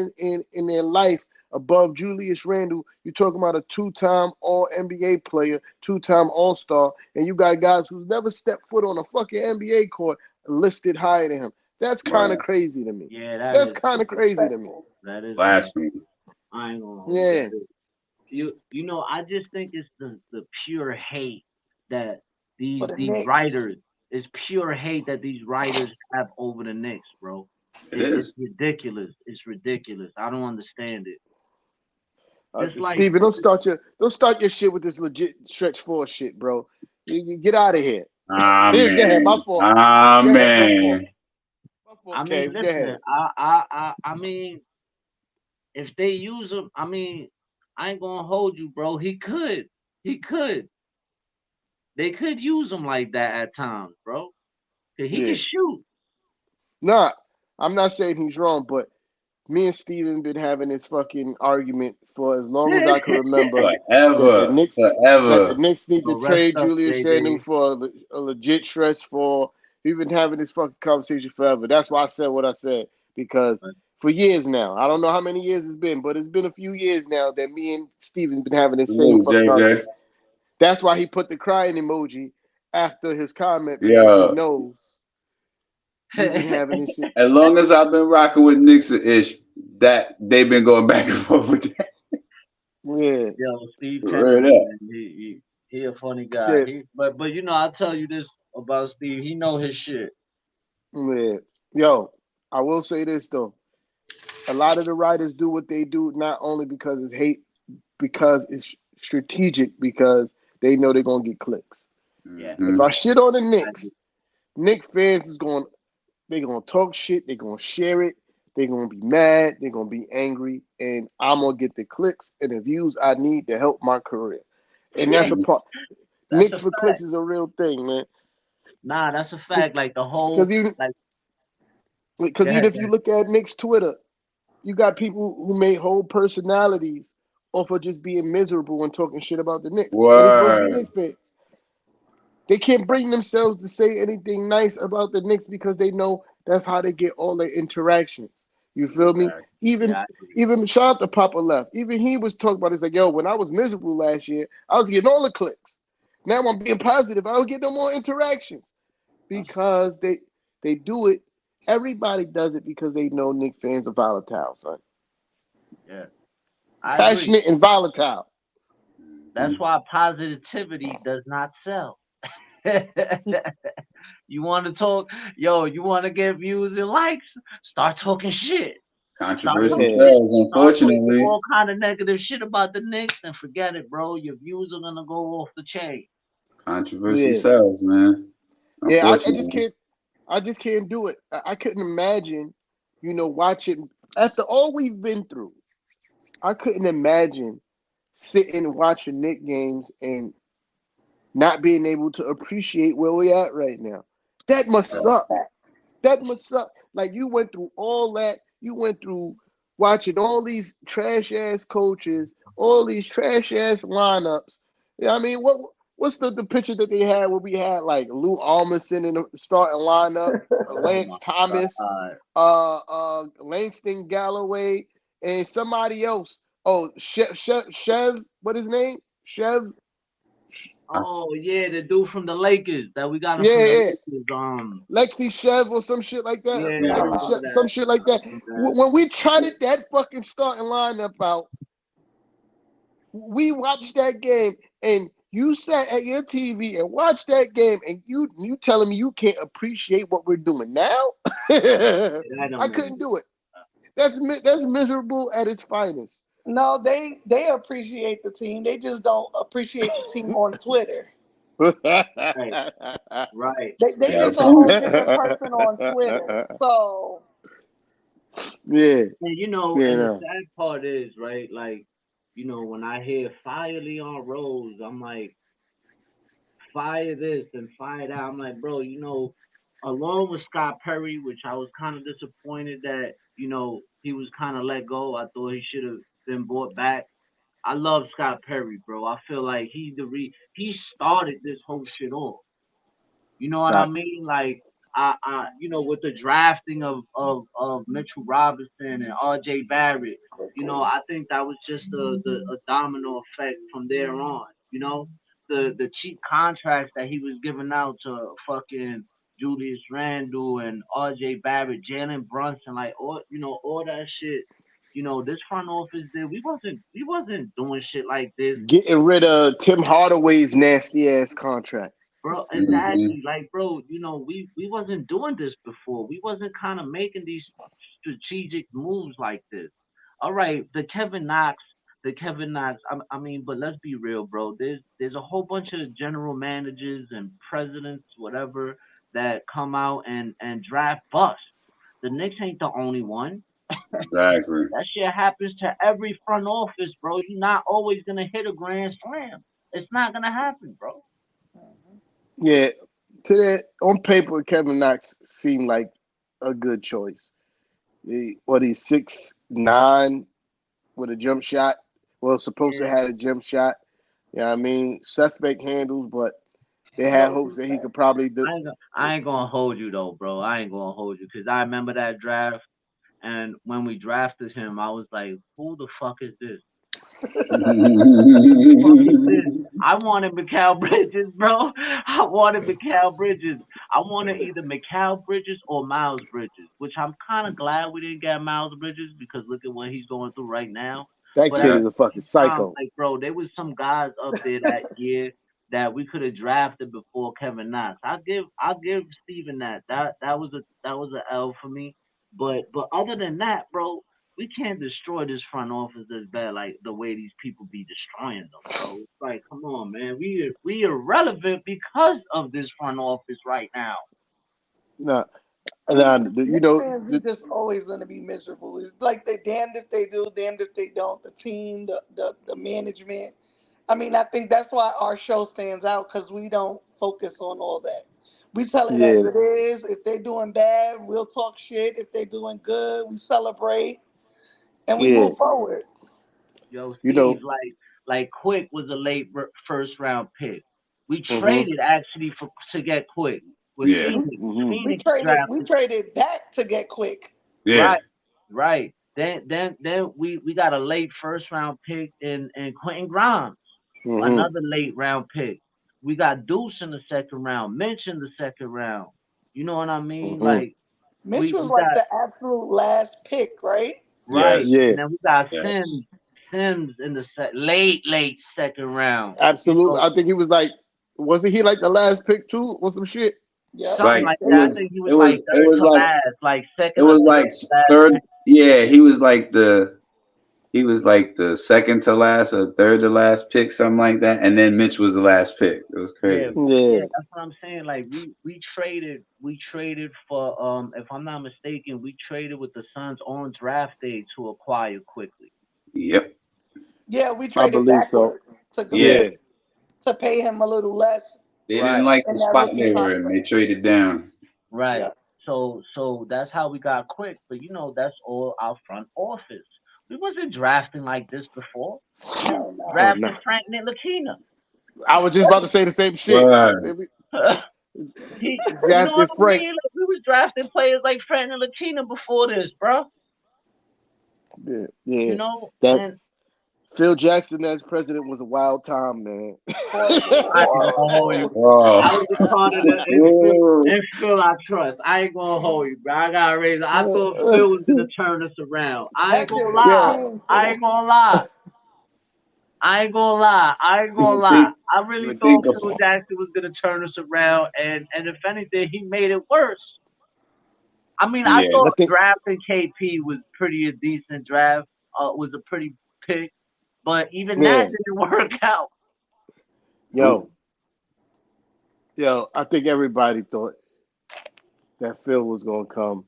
[SPEAKER 1] in their life above Julius Randle. You're talking about a two-time All NBA player, two-time All Star, and you got guys who's never stepped foot on a fucking NBA court listed higher than him. That's kind of
[SPEAKER 3] Right.
[SPEAKER 1] crazy to me.
[SPEAKER 2] Yeah, that
[SPEAKER 1] That's
[SPEAKER 2] is
[SPEAKER 1] kind of crazy to me.
[SPEAKER 4] Disrespectful
[SPEAKER 2] that is disrespectful.
[SPEAKER 3] Blasphemy.
[SPEAKER 2] I ain't gonna hold you.
[SPEAKER 1] Yeah.
[SPEAKER 2] That is. You know, I just think it's the pure hate that
[SPEAKER 4] for
[SPEAKER 2] these
[SPEAKER 4] the
[SPEAKER 2] these
[SPEAKER 4] Knicks.
[SPEAKER 2] writers it's pure hate that these writers have over the Knicks, bro.
[SPEAKER 3] It
[SPEAKER 2] It's
[SPEAKER 3] is.
[SPEAKER 2] ridiculous. It's ridiculous. I don't understand it. Just like
[SPEAKER 1] Steven, don't start your shit with this legit stretch four shit, bro. You get out of here.
[SPEAKER 3] Ah
[SPEAKER 1] Go ahead, my
[SPEAKER 3] man.
[SPEAKER 1] fault.
[SPEAKER 3] Ah
[SPEAKER 1] Go ahead, my fault.
[SPEAKER 3] man.
[SPEAKER 1] My fault,
[SPEAKER 2] I mean,
[SPEAKER 1] Kev. Go
[SPEAKER 2] listen,
[SPEAKER 1] ahead.
[SPEAKER 2] I mean, if they use him, I mean, I ain't gonna hold you, bro. He could, they could use him like that at times, bro. 'Cause he can
[SPEAKER 1] Yeah.
[SPEAKER 2] shoot.
[SPEAKER 1] Nah, I'm not saying he's wrong, but me and Steven been having this fucking argument for as long as I can remember that the
[SPEAKER 3] Forever.
[SPEAKER 1] Knicks that the
[SPEAKER 3] Forever.
[SPEAKER 1] Knicks need to
[SPEAKER 2] So rest
[SPEAKER 1] trade
[SPEAKER 2] up,
[SPEAKER 1] Julius Randle
[SPEAKER 2] JB.
[SPEAKER 1] for a legit stretch four. We've been having this fucking conversation forever. That's why I said what I said because for years now, I don't know how many years it's been, but it's been a few years now that me and Steven's been having the same
[SPEAKER 3] Salute,
[SPEAKER 1] fucking argument.
[SPEAKER 3] JJ.
[SPEAKER 1] That's why he put the crying emoji after his comment because he
[SPEAKER 3] Yeah.
[SPEAKER 1] knows we've been having this shit.
[SPEAKER 3] As long as I've been rocking with Knicks ish, that they've been going back and forth with that.
[SPEAKER 1] Yeah,
[SPEAKER 2] Yo, Steve
[SPEAKER 3] Word
[SPEAKER 2] Kennedy,
[SPEAKER 3] up.
[SPEAKER 2] man, he a funny guy.
[SPEAKER 1] yeah,
[SPEAKER 2] But you know, I'll tell you this about Steve. He know his shit.
[SPEAKER 1] yeah. Yo, I will say this though. A lot of the writers do what they do not only because it's hate, because it's strategic, because they know they're gonna get clicks.
[SPEAKER 2] Yeah,
[SPEAKER 1] If
[SPEAKER 3] Hmm.
[SPEAKER 1] I shit on the
[SPEAKER 2] I agree.
[SPEAKER 1] Knicks, Knicks fans is going they're gonna talk shit, they're gonna share it, they're gonna be mad, they're gonna be angry, and I'm gonna get the clicks and the views I need to help my career. And that's a part.
[SPEAKER 2] That's a
[SPEAKER 1] Knicks for
[SPEAKER 2] fact.
[SPEAKER 1] clicks is a real thing, man.
[SPEAKER 2] Nah, that's a fact. Like the
[SPEAKER 1] Because
[SPEAKER 2] whole
[SPEAKER 1] even
[SPEAKER 2] like. Go
[SPEAKER 1] because even
[SPEAKER 2] ahead,
[SPEAKER 1] if
[SPEAKER 2] go
[SPEAKER 1] you
[SPEAKER 2] ahead.
[SPEAKER 1] look at Knicks Twitter, you got people who made whole personalities off of just being miserable and talking shit about the Knicks. And it's supposed to be
[SPEAKER 3] Word.
[SPEAKER 1] Knicks fans. They can't bring themselves to say anything nice about the Knicks because they know that's how they get all their interactions. You feel me?
[SPEAKER 3] Exactly.
[SPEAKER 1] Even
[SPEAKER 2] Yeah, I agree.
[SPEAKER 1] even shout out to Papa Left. Even he was talking about it. It's like, yo, when I was miserable last year, I was getting all the clicks. Now I'm being positive. I don't get no more interactions because they do it. Everybody does it because they know Knicks fans are volatile, son.
[SPEAKER 2] Yeah, I agree.
[SPEAKER 1] Passionate and volatile.
[SPEAKER 2] That's
[SPEAKER 3] Mhm.
[SPEAKER 2] why positivity does not sell. You want to talk, yo, you want to get views and likes? Start talking shit. Start
[SPEAKER 3] Controversy
[SPEAKER 2] talking
[SPEAKER 1] Yeah,
[SPEAKER 2] shit.
[SPEAKER 3] sells,
[SPEAKER 2] Start talking
[SPEAKER 3] unfortunately.
[SPEAKER 2] all kind of negative shit about the Knicks and forget it, bro. Your views are gonna go off the chain.
[SPEAKER 3] Controversy
[SPEAKER 1] yeah,
[SPEAKER 3] sells, man.
[SPEAKER 1] yeah. I just
[SPEAKER 3] Unfortunately.
[SPEAKER 1] can't. I just can't do it. I couldn't imagine, watching after all we've been through. I couldn't imagine sitting and watching Nick games and not being able to appreciate where we at right now. That must
[SPEAKER 4] Real
[SPEAKER 1] suck.
[SPEAKER 4] fact.
[SPEAKER 1] That must suck. Like you went through all that. You went through watching all these trash ass coaches, all these trash ass lineups. Yeah, I mean, what's the picture that they had where we had like Lou Almondson in the starting lineup,
[SPEAKER 2] Oh my
[SPEAKER 1] Lance Thomas,
[SPEAKER 2] god.
[SPEAKER 1] Langston Galloway, and somebody else. Oh, Chev, what his name? Chev.
[SPEAKER 2] Oh yeah, the dude from the Lakers that we got him
[SPEAKER 1] Yeah,
[SPEAKER 2] from the
[SPEAKER 1] yeah.
[SPEAKER 2] Lakers.
[SPEAKER 1] Lexi Chev or some shit like that.
[SPEAKER 2] Yeah, I
[SPEAKER 3] Yeah.
[SPEAKER 1] Lexi
[SPEAKER 2] remember
[SPEAKER 1] Chev,
[SPEAKER 2] that.
[SPEAKER 1] some shit like
[SPEAKER 2] I
[SPEAKER 1] that.
[SPEAKER 2] remember that.
[SPEAKER 1] When we trotted that fucking starting lineup out, we watched that game and You sat at your TV and watched that game, and you telling me you can't appreciate what we're doing now?
[SPEAKER 2] That
[SPEAKER 1] I
[SPEAKER 2] don't make
[SPEAKER 1] couldn't do it. That's miserable at its finest.
[SPEAKER 4] No, they appreciate the team. They just don't appreciate the team on Twitter.
[SPEAKER 2] right, right.
[SPEAKER 4] They
[SPEAKER 3] Yep.
[SPEAKER 4] just a whole different person on Twitter. So
[SPEAKER 1] Yeah,
[SPEAKER 2] And
[SPEAKER 1] yeah,
[SPEAKER 2] and the
[SPEAKER 1] no.
[SPEAKER 2] sad part is, right, like, when I hear fire Leon Rose, I'm like, fire this and fire that. I'm like, bro, along with Scott Perry, which I was kind of disappointed that, he was kind of let go. I thought he should have been brought back. I love Scott Perry, bro. I feel like he started this whole shit off. You know what I
[SPEAKER 1] Facts.
[SPEAKER 2] mean? Like, with the drafting of Mitchell Robinson and R.J. Barrett, I think that was just a domino effect from there on. The cheap contracts that he was giving out to fucking Julius Randle and R.J. Barrett, Jalen Brunson, like all that shit. This front office did. We wasn't doing shit like this.
[SPEAKER 1] Getting rid of Tim Hardaway's nasty ass contract.
[SPEAKER 2] Bro,
[SPEAKER 3] Hmm.
[SPEAKER 2] exactly. Like, bro, we wasn't doing this before. We wasn't kind of making these strategic moves like this. All right, the Kevin Knox. I mean, but let's be real, bro. There's a whole bunch of general managers and presidents, whatever, that come out and draft bust. The Knicks ain't the only one.
[SPEAKER 3] Exactly.
[SPEAKER 2] That shit happens to every front office, bro. You're not always gonna hit a grand slam. It's not gonna happen, bro.
[SPEAKER 1] Yeah, to that on paper, Kevin Knox seemed like a good choice. He's 6'9" with a jump shot. Well, supposed to
[SPEAKER 2] Yeah.
[SPEAKER 1] have a jump shot. You know what I mean? Suspect handles, but they had
[SPEAKER 4] no
[SPEAKER 1] hopes that he could probably do.
[SPEAKER 2] I ain't gonna hold you though, bro. I ain't gonna hold you because I remember that draft, and when we drafted him, I was like, "Who the fuck is this? Fuck is this?" I wanted Mikal Bridges, bro. I wanted Mikal Bridges. I wanted either Mikal Bridges or Miles Bridges, which I'm kind of glad we didn't get Miles Bridges because look at what he's going through right now.
[SPEAKER 1] That
[SPEAKER 2] But at
[SPEAKER 1] kid
[SPEAKER 3] Yeah.
[SPEAKER 1] is a
[SPEAKER 2] the
[SPEAKER 1] fucking
[SPEAKER 2] same time,
[SPEAKER 1] psycho.
[SPEAKER 2] like, bro, there was some guys up there that year that we could have drafted before Kevin Knox. I'll give Steven that. That was a L for me. But other than that, bro, we can't destroy this front office as bad like the way these people be destroying them, bro. It's like, come on, man. We irrelevant because of this front office right now.
[SPEAKER 1] Nah,
[SPEAKER 4] Knicks,
[SPEAKER 1] nah,
[SPEAKER 4] Knicks fans are just always going to be miserable. It's like they damned if they do, damned if they don't. The team, the management. I mean, I think that's why our show stands out because we don't focus on all that. We tell it as
[SPEAKER 1] yeah,
[SPEAKER 4] it is. If they're doing bad, we'll talk shit. If they're doing good, we celebrate and we
[SPEAKER 1] yeah.
[SPEAKER 4] move forward.
[SPEAKER 2] Yo,
[SPEAKER 1] You know,
[SPEAKER 2] Steve, like Quick was a late first round pick. We
[SPEAKER 1] hmm
[SPEAKER 2] traded actually for to get Quick with
[SPEAKER 3] Yeah.
[SPEAKER 4] We,
[SPEAKER 2] Phoenix.
[SPEAKER 1] hmm
[SPEAKER 4] we
[SPEAKER 2] Phoenix
[SPEAKER 4] traded we
[SPEAKER 2] drafted.
[SPEAKER 4] traded back to get Quick.
[SPEAKER 3] Yeah.
[SPEAKER 2] Right, right. Then we got a late first round pick in Quentin Grimes,
[SPEAKER 1] hmm
[SPEAKER 2] another late round pick. We got Deuce in the second round, Minch in the second round. You know what I mean?
[SPEAKER 1] hmm
[SPEAKER 2] Like
[SPEAKER 4] Mitch
[SPEAKER 2] we
[SPEAKER 4] was
[SPEAKER 2] we
[SPEAKER 4] like
[SPEAKER 2] got
[SPEAKER 4] the absolute last pick, right?
[SPEAKER 2] right,
[SPEAKER 3] Yes.
[SPEAKER 2] and
[SPEAKER 1] yeah,
[SPEAKER 2] then we got
[SPEAKER 3] Yes.
[SPEAKER 2] Sims in the late second round. You
[SPEAKER 1] absolutely.
[SPEAKER 2] know,
[SPEAKER 1] I think he was like, wasn't he like the last pick too, or some shit?
[SPEAKER 4] Yep.
[SPEAKER 2] something
[SPEAKER 3] Like
[SPEAKER 2] like
[SPEAKER 3] it
[SPEAKER 2] that. I
[SPEAKER 3] was
[SPEAKER 2] think he was
[SPEAKER 3] it
[SPEAKER 2] like
[SPEAKER 3] was it
[SPEAKER 2] third
[SPEAKER 3] was
[SPEAKER 2] to
[SPEAKER 3] like
[SPEAKER 2] last, like
[SPEAKER 3] it
[SPEAKER 2] second or
[SPEAKER 3] was
[SPEAKER 2] third
[SPEAKER 3] like
[SPEAKER 2] to last
[SPEAKER 3] third,
[SPEAKER 2] pick.
[SPEAKER 3] yeah, he was like the second to last or third to last pick, something like that. And then Mitch was the last pick. It was
[SPEAKER 2] Yeah,
[SPEAKER 3] crazy.
[SPEAKER 2] yeah,
[SPEAKER 1] Yeah,
[SPEAKER 2] that's what I'm saying. Like we traded for if I'm not mistaken, we traded with the Suns on draft day to acquire quickly.
[SPEAKER 3] Yep.
[SPEAKER 4] Yeah, we
[SPEAKER 1] I
[SPEAKER 4] traded
[SPEAKER 1] believe so.
[SPEAKER 4] backward to go,
[SPEAKER 3] Yeah.
[SPEAKER 1] Yeah,
[SPEAKER 4] to pay him a little less
[SPEAKER 3] They didn't
[SPEAKER 2] Right,
[SPEAKER 3] like the
[SPEAKER 4] in that
[SPEAKER 3] spot
[SPEAKER 4] rookie
[SPEAKER 3] they were in.
[SPEAKER 4] contract.
[SPEAKER 3] They traded down.
[SPEAKER 2] right.
[SPEAKER 4] Yeah.
[SPEAKER 2] So that's how we got quick. But that's all our front office. We wasn't drafting like this before. We
[SPEAKER 4] Hell no.
[SPEAKER 1] oh no.
[SPEAKER 2] drafted Frank Ntilikina.
[SPEAKER 1] I was just about to say the same shit.
[SPEAKER 3] Word.
[SPEAKER 2] You know what
[SPEAKER 1] Drafted
[SPEAKER 2] I
[SPEAKER 1] Frank.
[SPEAKER 2] mean? Like, we was drafting players like Frank Ntilikina before this, bro.
[SPEAKER 1] Yeah, yeah.
[SPEAKER 2] You know,
[SPEAKER 1] That
[SPEAKER 2] and
[SPEAKER 1] Phil Jackson as president was a wild time, man.
[SPEAKER 4] Horrible.
[SPEAKER 2] I ain't gonna hold
[SPEAKER 4] Horrible.
[SPEAKER 2] you. I was
[SPEAKER 3] Oh.
[SPEAKER 2] a part of the
[SPEAKER 3] Ooh.
[SPEAKER 2] and Phil I trust. I ain't gonna hold you, bro. I got raised. I thought Phil was gonna turn us around. I ain't
[SPEAKER 4] That shit
[SPEAKER 2] gonna
[SPEAKER 4] was
[SPEAKER 2] lie.
[SPEAKER 1] Yo,
[SPEAKER 2] I
[SPEAKER 4] painful.
[SPEAKER 2] ain't gonna lie. I ain't gonna lie. I ain't
[SPEAKER 3] You
[SPEAKER 2] gonna
[SPEAKER 3] would
[SPEAKER 2] lie.
[SPEAKER 3] think
[SPEAKER 2] I
[SPEAKER 3] you
[SPEAKER 2] really
[SPEAKER 3] would
[SPEAKER 2] thought
[SPEAKER 3] think of
[SPEAKER 2] Phil Jackson was gonna turn us around, and if anything, he made it worse. I mean, I
[SPEAKER 3] yeah.
[SPEAKER 1] I
[SPEAKER 2] thought
[SPEAKER 1] think,
[SPEAKER 2] drafting KP was pretty a decent draft. Was a pretty pick, but even that
[SPEAKER 1] yeah,
[SPEAKER 2] didn't work out.
[SPEAKER 3] Nope.
[SPEAKER 1] yo, I think everybody thought that Phil was gonna come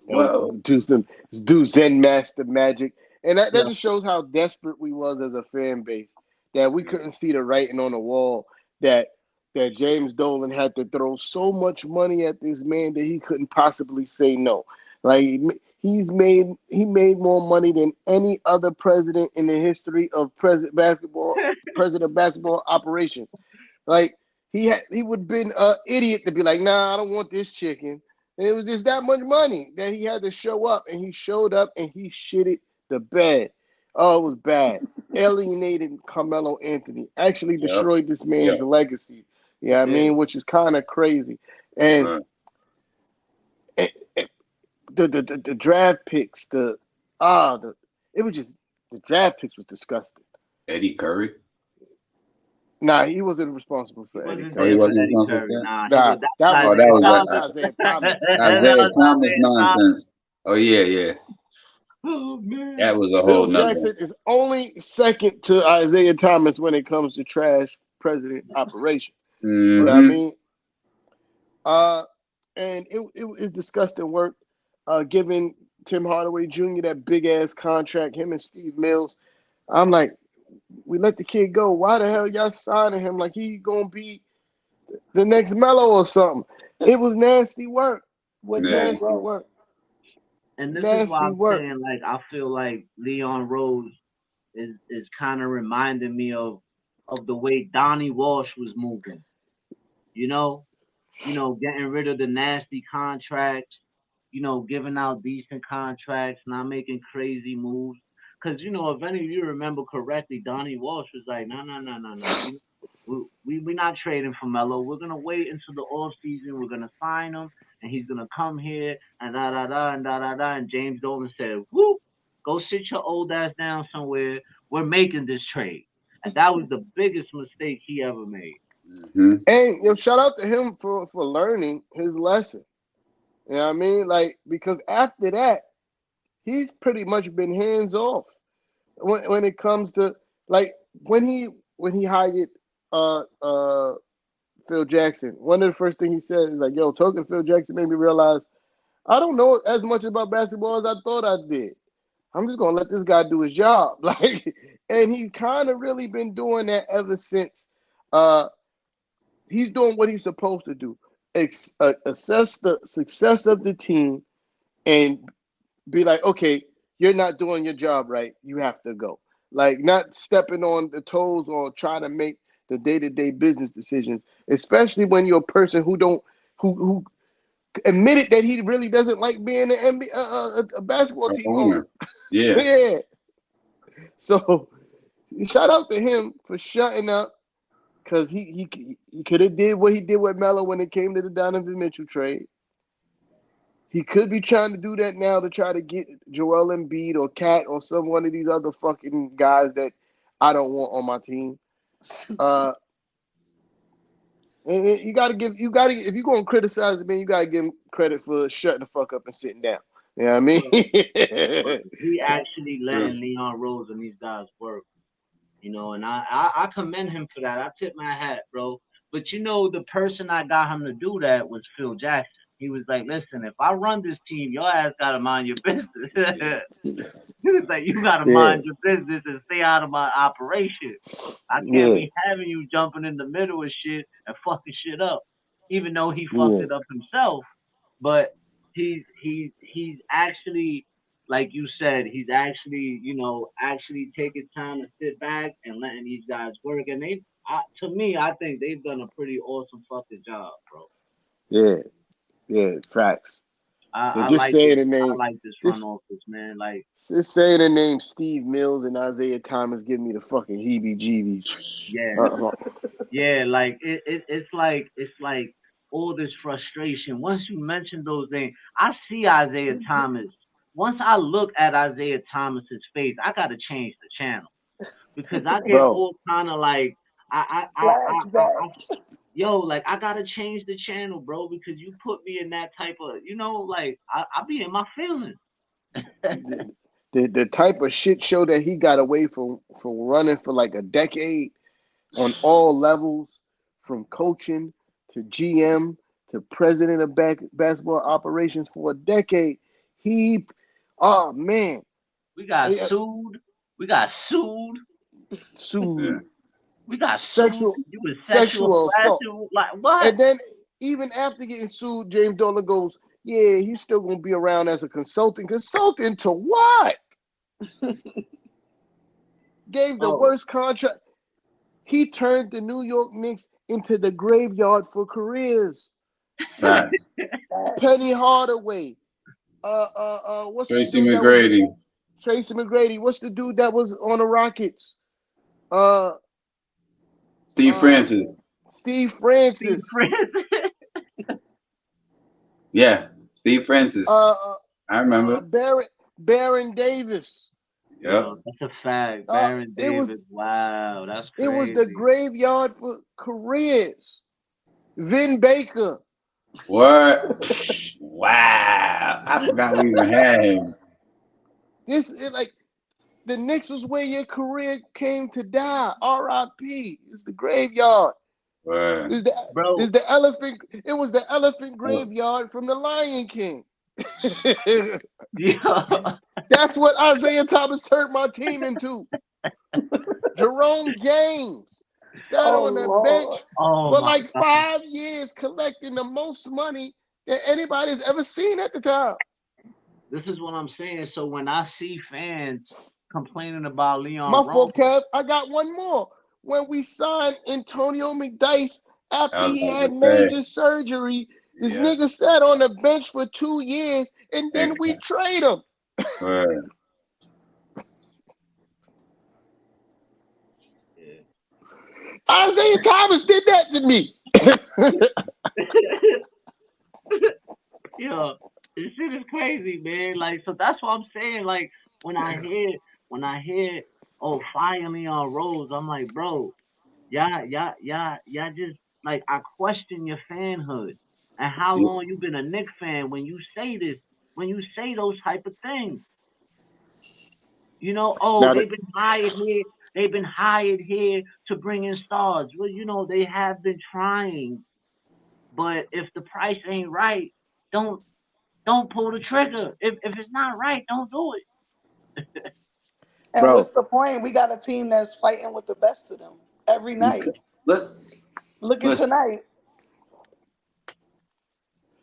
[SPEAKER 1] and
[SPEAKER 3] Well,
[SPEAKER 1] do Zen Master magic, and that
[SPEAKER 2] Yeah.
[SPEAKER 1] just shows how desperate we was as a fan base that we couldn't see the writing on the wall that James Dolan had to throw so much money at this man that he couldn't possibly say no. Like he made more money than any other president in the history of president of basketball operations. Like he would have been an idiot to be like, nah, I don't want this chicken. And it was just that much money that he had to show up, and he showed up and he shitted the bed. Oh, it was bad. Alienated Carmelo Anthony. Actually
[SPEAKER 3] yep,
[SPEAKER 1] destroyed this man's
[SPEAKER 3] yep.
[SPEAKER 1] legacy. Yeah,
[SPEAKER 2] He
[SPEAKER 1] I
[SPEAKER 2] did.
[SPEAKER 1] mean, which is kind of crazy. And
[SPEAKER 3] Right.
[SPEAKER 1] it, the draft picks, the it was just the draft picks was disgusting.
[SPEAKER 3] Eddie Curry.
[SPEAKER 1] Nah, he wasn't responsible
[SPEAKER 2] He
[SPEAKER 1] for Eddie
[SPEAKER 2] wasn't
[SPEAKER 3] Oh, he
[SPEAKER 2] there
[SPEAKER 1] Curry.
[SPEAKER 2] for
[SPEAKER 3] wasn't
[SPEAKER 2] Eddie
[SPEAKER 3] responsible
[SPEAKER 2] Curry.
[SPEAKER 3] for that.
[SPEAKER 2] Nah, he
[SPEAKER 1] Nah,
[SPEAKER 2] was. That was
[SPEAKER 3] Oh,
[SPEAKER 2] Isaiah
[SPEAKER 1] that was
[SPEAKER 2] Thomas.
[SPEAKER 1] Isaiah Thomas.
[SPEAKER 2] That
[SPEAKER 3] Isaiah
[SPEAKER 2] was
[SPEAKER 3] Thomas
[SPEAKER 2] Isaiah Thomas.
[SPEAKER 3] nonsense. Oh yeah, yeah.
[SPEAKER 2] Oh man.
[SPEAKER 3] That was a
[SPEAKER 1] Phil
[SPEAKER 3] whole nother.
[SPEAKER 1] Jackson is only second to Isaiah Thomas when it comes to trash president operation. You know what I
[SPEAKER 3] Mm-hmm.
[SPEAKER 1] mean? Uh, and it is disgusting work. Giving Tim Hardaway Jr. that big ass contract, him and Steve Mills. I'm like, we let the kid go. Why the hell y'all signing him like he gonna be the next Mello or something? It was nasty work.
[SPEAKER 3] Yeah.
[SPEAKER 4] Very
[SPEAKER 1] Nasty
[SPEAKER 4] gross.
[SPEAKER 1] work.
[SPEAKER 2] And this is why
[SPEAKER 1] Nasty
[SPEAKER 2] I'm
[SPEAKER 1] work.
[SPEAKER 2] saying, like, I feel like Leon Rose is kind of reminding me of the way Donnie Walsh was moving. You know, getting rid of the nasty contracts, giving out decent contracts, not making crazy moves. Because, if any of you remember correctly, Donnie Walsh was like, no, no, no, no, no. We not trading for Melo. We're gonna wait until the off season. We're gonna sign him, and he's gonna come here and da da da and da da da. And James Dolan said, "Whoop, go sit your old ass down somewhere. We're making this trade." And that was the biggest mistake he ever made.
[SPEAKER 3] Mm-hmm.
[SPEAKER 1] And shout out to him for learning his lesson. You know what I mean? Like, because after that, he's pretty much been hands off when it comes to, like, when he hired uh uh Phil Jackson. One of the first things he said is like, "Yo, talking to Phil Jackson made me realize I don't know as much about basketball as I thought I did. I'm just gonna let this guy do his job." Like, and he kind of really been doing that ever since. Uh, he's doing what he's supposed to do: assess the success of the team and be like, okay, you're not doing your job right. You have to go. Like, not stepping on the toes or trying to make the day-to-day business decisions, especially when you're a person who admitted that he really doesn't like being an NBA, a basketball
[SPEAKER 3] A
[SPEAKER 1] team owner.
[SPEAKER 3] owner. Yeah.
[SPEAKER 1] Yeah. So shout out to him for shutting up, because he could have did what he did with Melo when it came to the Donovan Mitchell trade. He could be trying to do that now to try to get Joel Embiid or Cat or some one of these other fucking guys that I don't want on my team. Uh, and you gotta if you're gonna criticize the man, you gotta give him credit for shutting the fuck up and sitting down. You know what I mean?
[SPEAKER 2] But but he actually
[SPEAKER 3] True.
[SPEAKER 2] letting Leon Rose and these guys work. And I commend him for that. I tip my hat, bro. But the person I got him to do that was Phil Jackson. He was like, listen, if I run this team, your ass gotta mind your business. He was like, you gotta
[SPEAKER 1] Yeah,
[SPEAKER 2] mind your business and stay out of my operation. I can't
[SPEAKER 1] yeah,
[SPEAKER 2] be having you jumping in the middle of shit and fucking shit up. Even though he fucked
[SPEAKER 1] yeah,
[SPEAKER 2] it up himself. But he's actually, like you said, he's actually, actually taking time to sit back and letting these guys work. And to me, I think they've done a pretty awesome fucking job, bro.
[SPEAKER 1] yeah, yeah. Facts.
[SPEAKER 2] I,
[SPEAKER 1] And
[SPEAKER 2] I like this. I like this front
[SPEAKER 1] just
[SPEAKER 2] office, man. Like,
[SPEAKER 1] just saying the name Steve Mills and Isaiah Thomas give me the fucking heebie-jeebies.
[SPEAKER 2] yeah,
[SPEAKER 1] Uh,
[SPEAKER 2] yeah, like it's like all this frustration. Once you mention those names, I see Isaiah Thomas. Once I look at Isaiah Thomas's face, I gotta change the channel. because I get
[SPEAKER 1] bro.
[SPEAKER 2] all kind of like I
[SPEAKER 4] Flashbacks.
[SPEAKER 2] yo, like I gotta change the channel, bro, because you put me in that type of, like I be in my feelings.
[SPEAKER 1] The type of shit show that he got away from running for like a decade on all levels, from coaching to GM to president of basketball operations for a decade. He, oh man,
[SPEAKER 2] We got
[SPEAKER 1] eh,
[SPEAKER 2] sued. We got sued.
[SPEAKER 3] Yeah.
[SPEAKER 1] sued,
[SPEAKER 2] We got sued.
[SPEAKER 1] sexual
[SPEAKER 2] You was sexual
[SPEAKER 1] sexual assault,
[SPEAKER 2] harassing. Like what?
[SPEAKER 1] and then even after getting sued, James Dolan goes, "Yeah, he's still gonna be around as a consultant. Consultant to what? Gave the
[SPEAKER 2] Oh,
[SPEAKER 1] worst contract. He turned the New York Knicks into the graveyard for careers.
[SPEAKER 3] Facts.
[SPEAKER 1] Penny Hardaway, what's the
[SPEAKER 3] Tracy
[SPEAKER 1] dude that was
[SPEAKER 3] McGrady,
[SPEAKER 1] Tracy McGrady? What's the dude that was on the Rockets? Uh,
[SPEAKER 3] Steve
[SPEAKER 1] uh,
[SPEAKER 3] Francis.
[SPEAKER 1] Steve
[SPEAKER 2] Steve
[SPEAKER 1] Francis.
[SPEAKER 2] Francis.
[SPEAKER 3] Yeah, Steve Francis.
[SPEAKER 1] Uh,
[SPEAKER 3] I remember.
[SPEAKER 1] Baron Davis.
[SPEAKER 3] Yep.
[SPEAKER 2] Yo, that's a fact.
[SPEAKER 1] Uh,
[SPEAKER 2] Baron
[SPEAKER 1] it
[SPEAKER 2] Davis.
[SPEAKER 1] was
[SPEAKER 2] Wow, that's
[SPEAKER 1] it was the
[SPEAKER 2] crazy.
[SPEAKER 1] graveyard for careers. Vin Baker.
[SPEAKER 3] What? Wow. I forgot we even had him.
[SPEAKER 1] This is like the Knicks was where your career came to die. R.I.P. It's the graveyard.
[SPEAKER 3] What?
[SPEAKER 1] Is the
[SPEAKER 2] Bro,
[SPEAKER 1] is the elephant? It was the elephant
[SPEAKER 3] Oh,
[SPEAKER 1] graveyard from the Lion King.
[SPEAKER 2] yo,
[SPEAKER 1] That's what Isaiah Thomas turned my team into. Jerome James sat
[SPEAKER 4] Oh
[SPEAKER 1] on the
[SPEAKER 4] Lord.
[SPEAKER 1] bench
[SPEAKER 2] oh
[SPEAKER 1] for
[SPEAKER 2] my
[SPEAKER 1] like
[SPEAKER 2] God.
[SPEAKER 1] 5 years, collecting the most money that anybody's ever seen at the time.
[SPEAKER 2] This is what I'm saying. So when I see fans complaining about Leon
[SPEAKER 1] My
[SPEAKER 2] Rome,
[SPEAKER 1] fault, Kev. I got one more. When we signed Antonio McDyess after
[SPEAKER 3] I was
[SPEAKER 1] he
[SPEAKER 3] about
[SPEAKER 1] had
[SPEAKER 3] to say.
[SPEAKER 1] major surgery, this
[SPEAKER 3] Yeah.
[SPEAKER 1] nigga sat on the bench for 2 years and then we
[SPEAKER 3] Exactly.
[SPEAKER 1] trade him.
[SPEAKER 3] What?
[SPEAKER 2] yeah.
[SPEAKER 1] Isaiah Thomas did that to me.
[SPEAKER 2] Yo, this shit is crazy, man. Like, so that's what I'm saying. Like, when I hear, oh, fire Leon Rose, I'm like, bro, y'all just like I question your fanhood and how long you been a Knicks fan when you say this, when you say those type of things. Oh,
[SPEAKER 1] Now,
[SPEAKER 2] they've been hired here to bring in stars. Well, they have been trying, but if the price ain't right, don't don't pull the trigger. If it's not right, don't do it.
[SPEAKER 4] And
[SPEAKER 1] bro,
[SPEAKER 4] what's the point? We got a team that's fighting with the best of them every night.
[SPEAKER 3] Look,
[SPEAKER 4] Look at
[SPEAKER 3] listen.
[SPEAKER 4] tonight,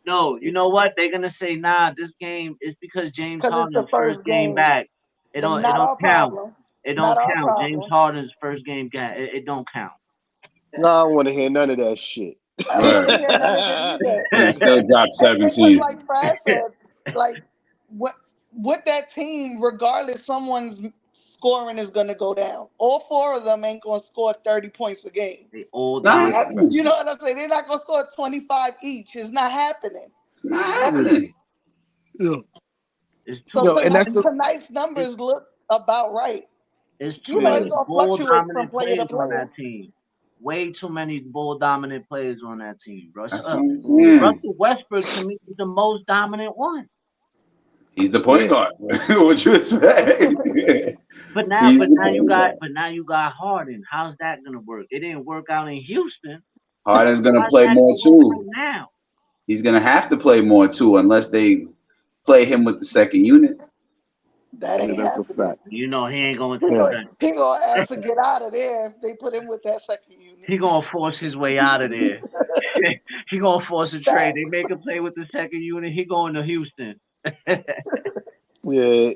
[SPEAKER 2] No, you know what? They're gonna say, nah, this game is because James
[SPEAKER 4] because it's the
[SPEAKER 2] Harden's first
[SPEAKER 4] first
[SPEAKER 2] game
[SPEAKER 4] game.
[SPEAKER 2] back. It
[SPEAKER 4] It's
[SPEAKER 2] don't it
[SPEAKER 4] not
[SPEAKER 2] don't
[SPEAKER 4] our
[SPEAKER 2] count.
[SPEAKER 4] problem.
[SPEAKER 2] It
[SPEAKER 4] Not
[SPEAKER 2] don't
[SPEAKER 4] our
[SPEAKER 2] count. James
[SPEAKER 4] problem.
[SPEAKER 2] Harden's first game it don't count.
[SPEAKER 1] no, I don't want to hear none of that shit.
[SPEAKER 4] I don't want
[SPEAKER 3] What?
[SPEAKER 4] to hear none of it either.
[SPEAKER 3] And still dropped
[SPEAKER 4] Because
[SPEAKER 3] 17.
[SPEAKER 4] like Fred said, like what with that team, regardless, someone's scoring is gonna go down. All four of them ain't gonna score 30 points a game.
[SPEAKER 2] They all
[SPEAKER 3] It's not
[SPEAKER 2] dominant.
[SPEAKER 3] happening.
[SPEAKER 4] You know what I'm saying? They're not gonna score 25 each. It's not happening.
[SPEAKER 3] It's not
[SPEAKER 1] Yeah.
[SPEAKER 3] happening.
[SPEAKER 1] Yeah.
[SPEAKER 2] It's
[SPEAKER 4] So
[SPEAKER 2] too
[SPEAKER 1] Yo, and that's
[SPEAKER 2] it's
[SPEAKER 1] the
[SPEAKER 4] tonight's
[SPEAKER 2] it's
[SPEAKER 4] numbers look about right.
[SPEAKER 2] it's too
[SPEAKER 4] You know,
[SPEAKER 1] yeah.
[SPEAKER 4] it's
[SPEAKER 2] many
[SPEAKER 4] gonna
[SPEAKER 2] ball
[SPEAKER 4] fluctuate from
[SPEAKER 2] dominant
[SPEAKER 4] player to
[SPEAKER 2] players on
[SPEAKER 4] player.
[SPEAKER 2] that team. Way too many ball dominant players on that team, bro.
[SPEAKER 3] That's what I'm
[SPEAKER 1] Mm,
[SPEAKER 3] saying.
[SPEAKER 2] Russell Westbrook to me is the most dominant one.
[SPEAKER 3] He's the point
[SPEAKER 1] yeah.
[SPEAKER 3] guard. What you expect?
[SPEAKER 2] But now,
[SPEAKER 3] He's
[SPEAKER 2] but
[SPEAKER 3] the
[SPEAKER 2] now you
[SPEAKER 3] point
[SPEAKER 2] got,
[SPEAKER 3] guard.
[SPEAKER 2] but now you got Harden. How's that gonna work? It didn't work out in Houston.
[SPEAKER 3] Harden's gonna
[SPEAKER 2] How's
[SPEAKER 3] play
[SPEAKER 2] that
[SPEAKER 3] more
[SPEAKER 2] gonna work
[SPEAKER 3] too.
[SPEAKER 2] right now?
[SPEAKER 3] He's gonna have to play more too, unless they play him with the second unit.
[SPEAKER 4] That
[SPEAKER 1] Yeah,
[SPEAKER 4] ain't
[SPEAKER 1] that's a
[SPEAKER 4] happening.
[SPEAKER 1] fact.
[SPEAKER 2] He ain't going to
[SPEAKER 4] He
[SPEAKER 2] the
[SPEAKER 1] Yeah.
[SPEAKER 4] gonna,
[SPEAKER 2] second.
[SPEAKER 4] he gonna ask to get out of there if they put him with that second unit.
[SPEAKER 2] He gonna force his way out of there. He gonna force a trade. They
[SPEAKER 4] Facts.
[SPEAKER 2] make him play with the second unit. He going to Houston.
[SPEAKER 1] Yeah.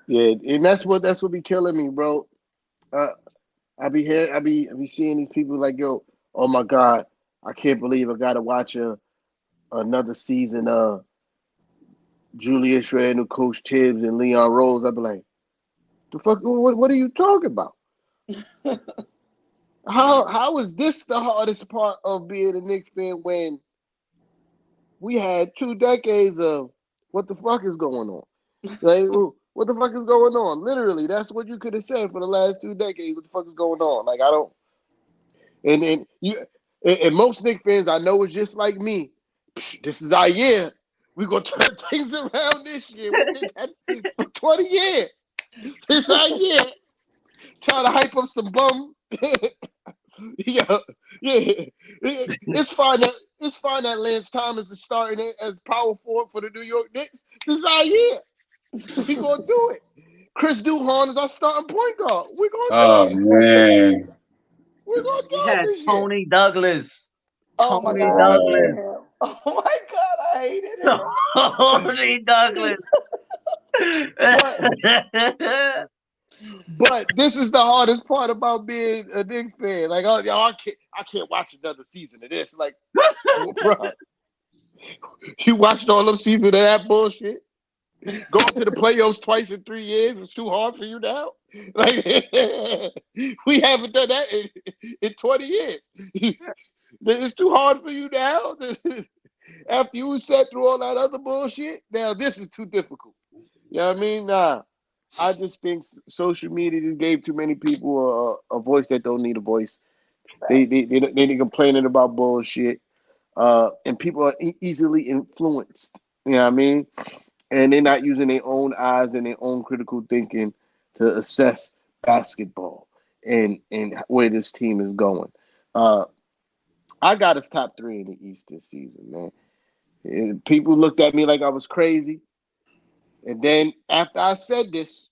[SPEAKER 1] Yeah. And that's what be killing me, bro. Uh, I be seeing these people like, yo, oh my God, I can't believe I gotta watch another season of Julius Randle, Coach Tibbs, and Leon Rose. I be like, the fuck, what are you talking about? How is this the hardest part of being a Knicks fan when we had 2 decades of what the fuck is going on? Like, What the fuck is going on? Literally, that's what you could have said for the last 2 decades. What the fuck is going on? Like I don't. And you and most Knicks fans I know is just like me. This is our year. We're gonna turn things around this year. We did that for 20 years. This our year. Trying to hype up some bum. Yeah, yeah. It's fine that Lance Thomas is starting it as power forward for the New York Knicks. This is our year. We gonna do it. Chris Duhon is our starting point guard. We're gonna do
[SPEAKER 3] Oh
[SPEAKER 1] it.
[SPEAKER 3] man.
[SPEAKER 1] We're gonna do
[SPEAKER 2] We
[SPEAKER 1] it
[SPEAKER 2] had
[SPEAKER 1] this year.
[SPEAKER 2] Tony Douglas.
[SPEAKER 4] Oh my
[SPEAKER 2] Tony
[SPEAKER 4] god, I
[SPEAKER 3] Uh,
[SPEAKER 4] hated
[SPEAKER 2] Douglas.
[SPEAKER 4] him. Oh my god, I hated him.
[SPEAKER 2] Tony Douglas.
[SPEAKER 1] But But this is the hardest part about being a Knicks fan. Like, oh, y'all, I can't watch another season of this. Like, bro, you watched all them seasons of that bullshit. Going to the playoffs twice in 3 years is too hard for you now. Like, we haven't done that in 20 years. It's too hard for you now. After you sat through all that other bullshit, now this is too difficult. You know what I mean? Nah. I just think social media just gave too many people a voice that don't need a voice. They complaining about bullshit, and people are easily influenced. You know what I mean? And they're not using their own eyes and their own critical thinking to assess basketball and where this team is going. Uh, I got us top three in the East this season, man. And people looked at me like I was crazy, and then after I said this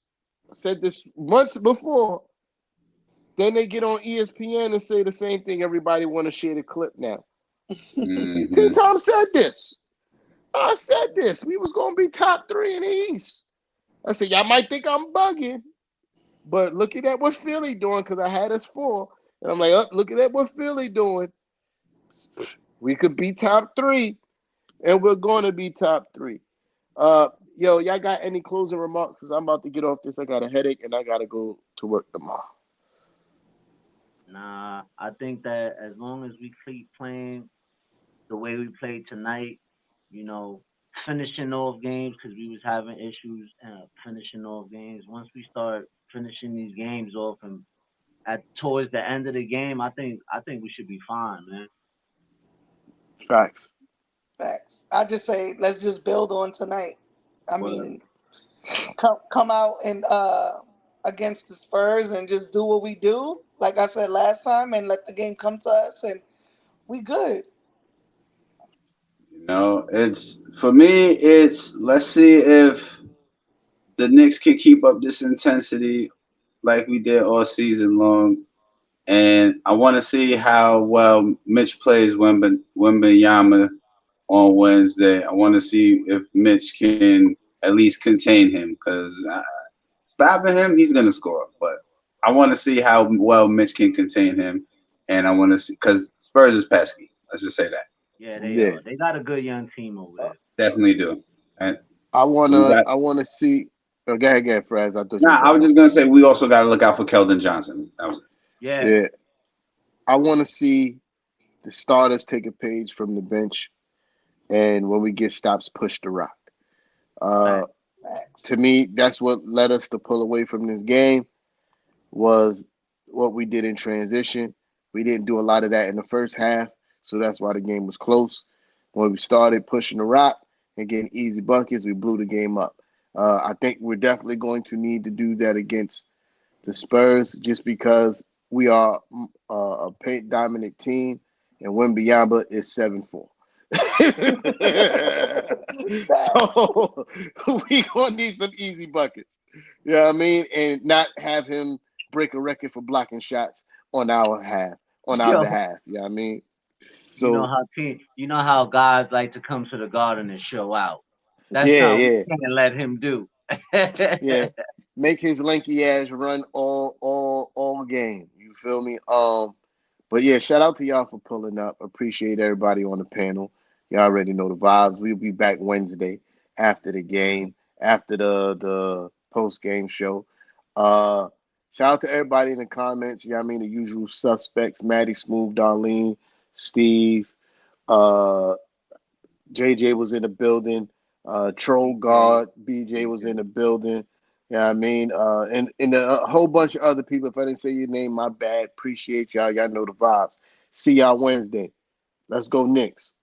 [SPEAKER 1] months before. Then they get on ESPN and say the same thing. Everybody want to share the clip now. T.
[SPEAKER 3] hmm
[SPEAKER 1] Tom said this. I said this. We was gonna be top three in the East. I said y'all might think I'm bugging, but looking at what Philly doing, because I had us four, and I'm like, oh, looking at what Philly doing, we could be top three, and we're gonna be top three. Uh, y'all got any closing remarks? Because I'm about to get off this. I got a headache and I gotta go to work tomorrow.
[SPEAKER 2] Nah, I think that as long as we keep playing the way we played tonight, you know, finishing off games because we was having issues finishing off games. Once we start finishing these games off and at towards the end of the game, I think we should be fine, man.
[SPEAKER 1] Facts.
[SPEAKER 4] Facts. I just say let's just build on tonight. I
[SPEAKER 2] Word.
[SPEAKER 4] mean, come out and against the Spurs and just do what we do, like I said last time, and let the game come to us, and we good.
[SPEAKER 3] You know, it's for me. It's let's see if the Knicks can keep up this intensity like we did all season long, and I want to see how well Mitch plays Wembanyama on Wednesday. I want to see if Mitch can at least contain him because stopping him, he's gonna score. But I want to see how well Mitch can contain him, and I want to see because Spurs is pesky. Let's just say that.
[SPEAKER 2] Yeah, they
[SPEAKER 1] Yeah.
[SPEAKER 2] are. They got a good young team over there.
[SPEAKER 3] Definitely do. And
[SPEAKER 1] I
[SPEAKER 3] we
[SPEAKER 1] wanna
[SPEAKER 3] got.
[SPEAKER 1] I wanna see. Oh, go ahead, Fraz. I thought you
[SPEAKER 3] Nah,
[SPEAKER 1] was
[SPEAKER 3] I
[SPEAKER 1] about
[SPEAKER 3] was
[SPEAKER 1] to
[SPEAKER 3] just
[SPEAKER 1] say
[SPEAKER 3] gonna say
[SPEAKER 1] something.
[SPEAKER 3] we also got to look out for Keldon Johnson. That was it.
[SPEAKER 2] Yeah,
[SPEAKER 1] Yeah, I want to see the starters take a page from the bench, and when we get stops, push the rock. Uh,
[SPEAKER 2] fact.
[SPEAKER 1] to
[SPEAKER 4] Facts.
[SPEAKER 1] me, that's what led us to pull away from this game was what we did in transition. We didn't do a lot of that in the first half, so that's why the game was close. When we started pushing the rock and getting easy buckets, we blew the game up. I think we're definitely going to need to do that against the Spurs just because we are a paint dominant team, and Wembanyama is 7'4".
[SPEAKER 4] Facts.
[SPEAKER 1] So we gonna need some easy buckets. You know what I mean? And not have him break a record for blocking shots on our half, on our
[SPEAKER 2] Yo,
[SPEAKER 1] behalf. You know what I mean? So
[SPEAKER 2] you know how guys like to come to the garden and show out. That's
[SPEAKER 1] yeah,
[SPEAKER 2] not what
[SPEAKER 1] yeah,
[SPEAKER 2] we can't let him do.
[SPEAKER 1] yeah. Make his lanky ass run all game. You feel me? But yeah, shout out to y'all for pulling up. Appreciate everybody on the panel. Y'all already know the vibes. We'll be back Wednesday after the game, after the post game show. Uh, Shout out to everybody in the comments. Yeah, I mean the usual suspects: Maddie, Smooth, Darlene, Steve. Uh, JJ was in the building. Troll
[SPEAKER 2] BJ,
[SPEAKER 1] God, BJ was
[SPEAKER 2] BJ.
[SPEAKER 1] in the building. Yeah, I mean, and a whole bunch of other people. If I didn't say your name, my bad. Appreciate y'all. Y'all know the vibes. See y'all Wednesday. Let's go Knicks.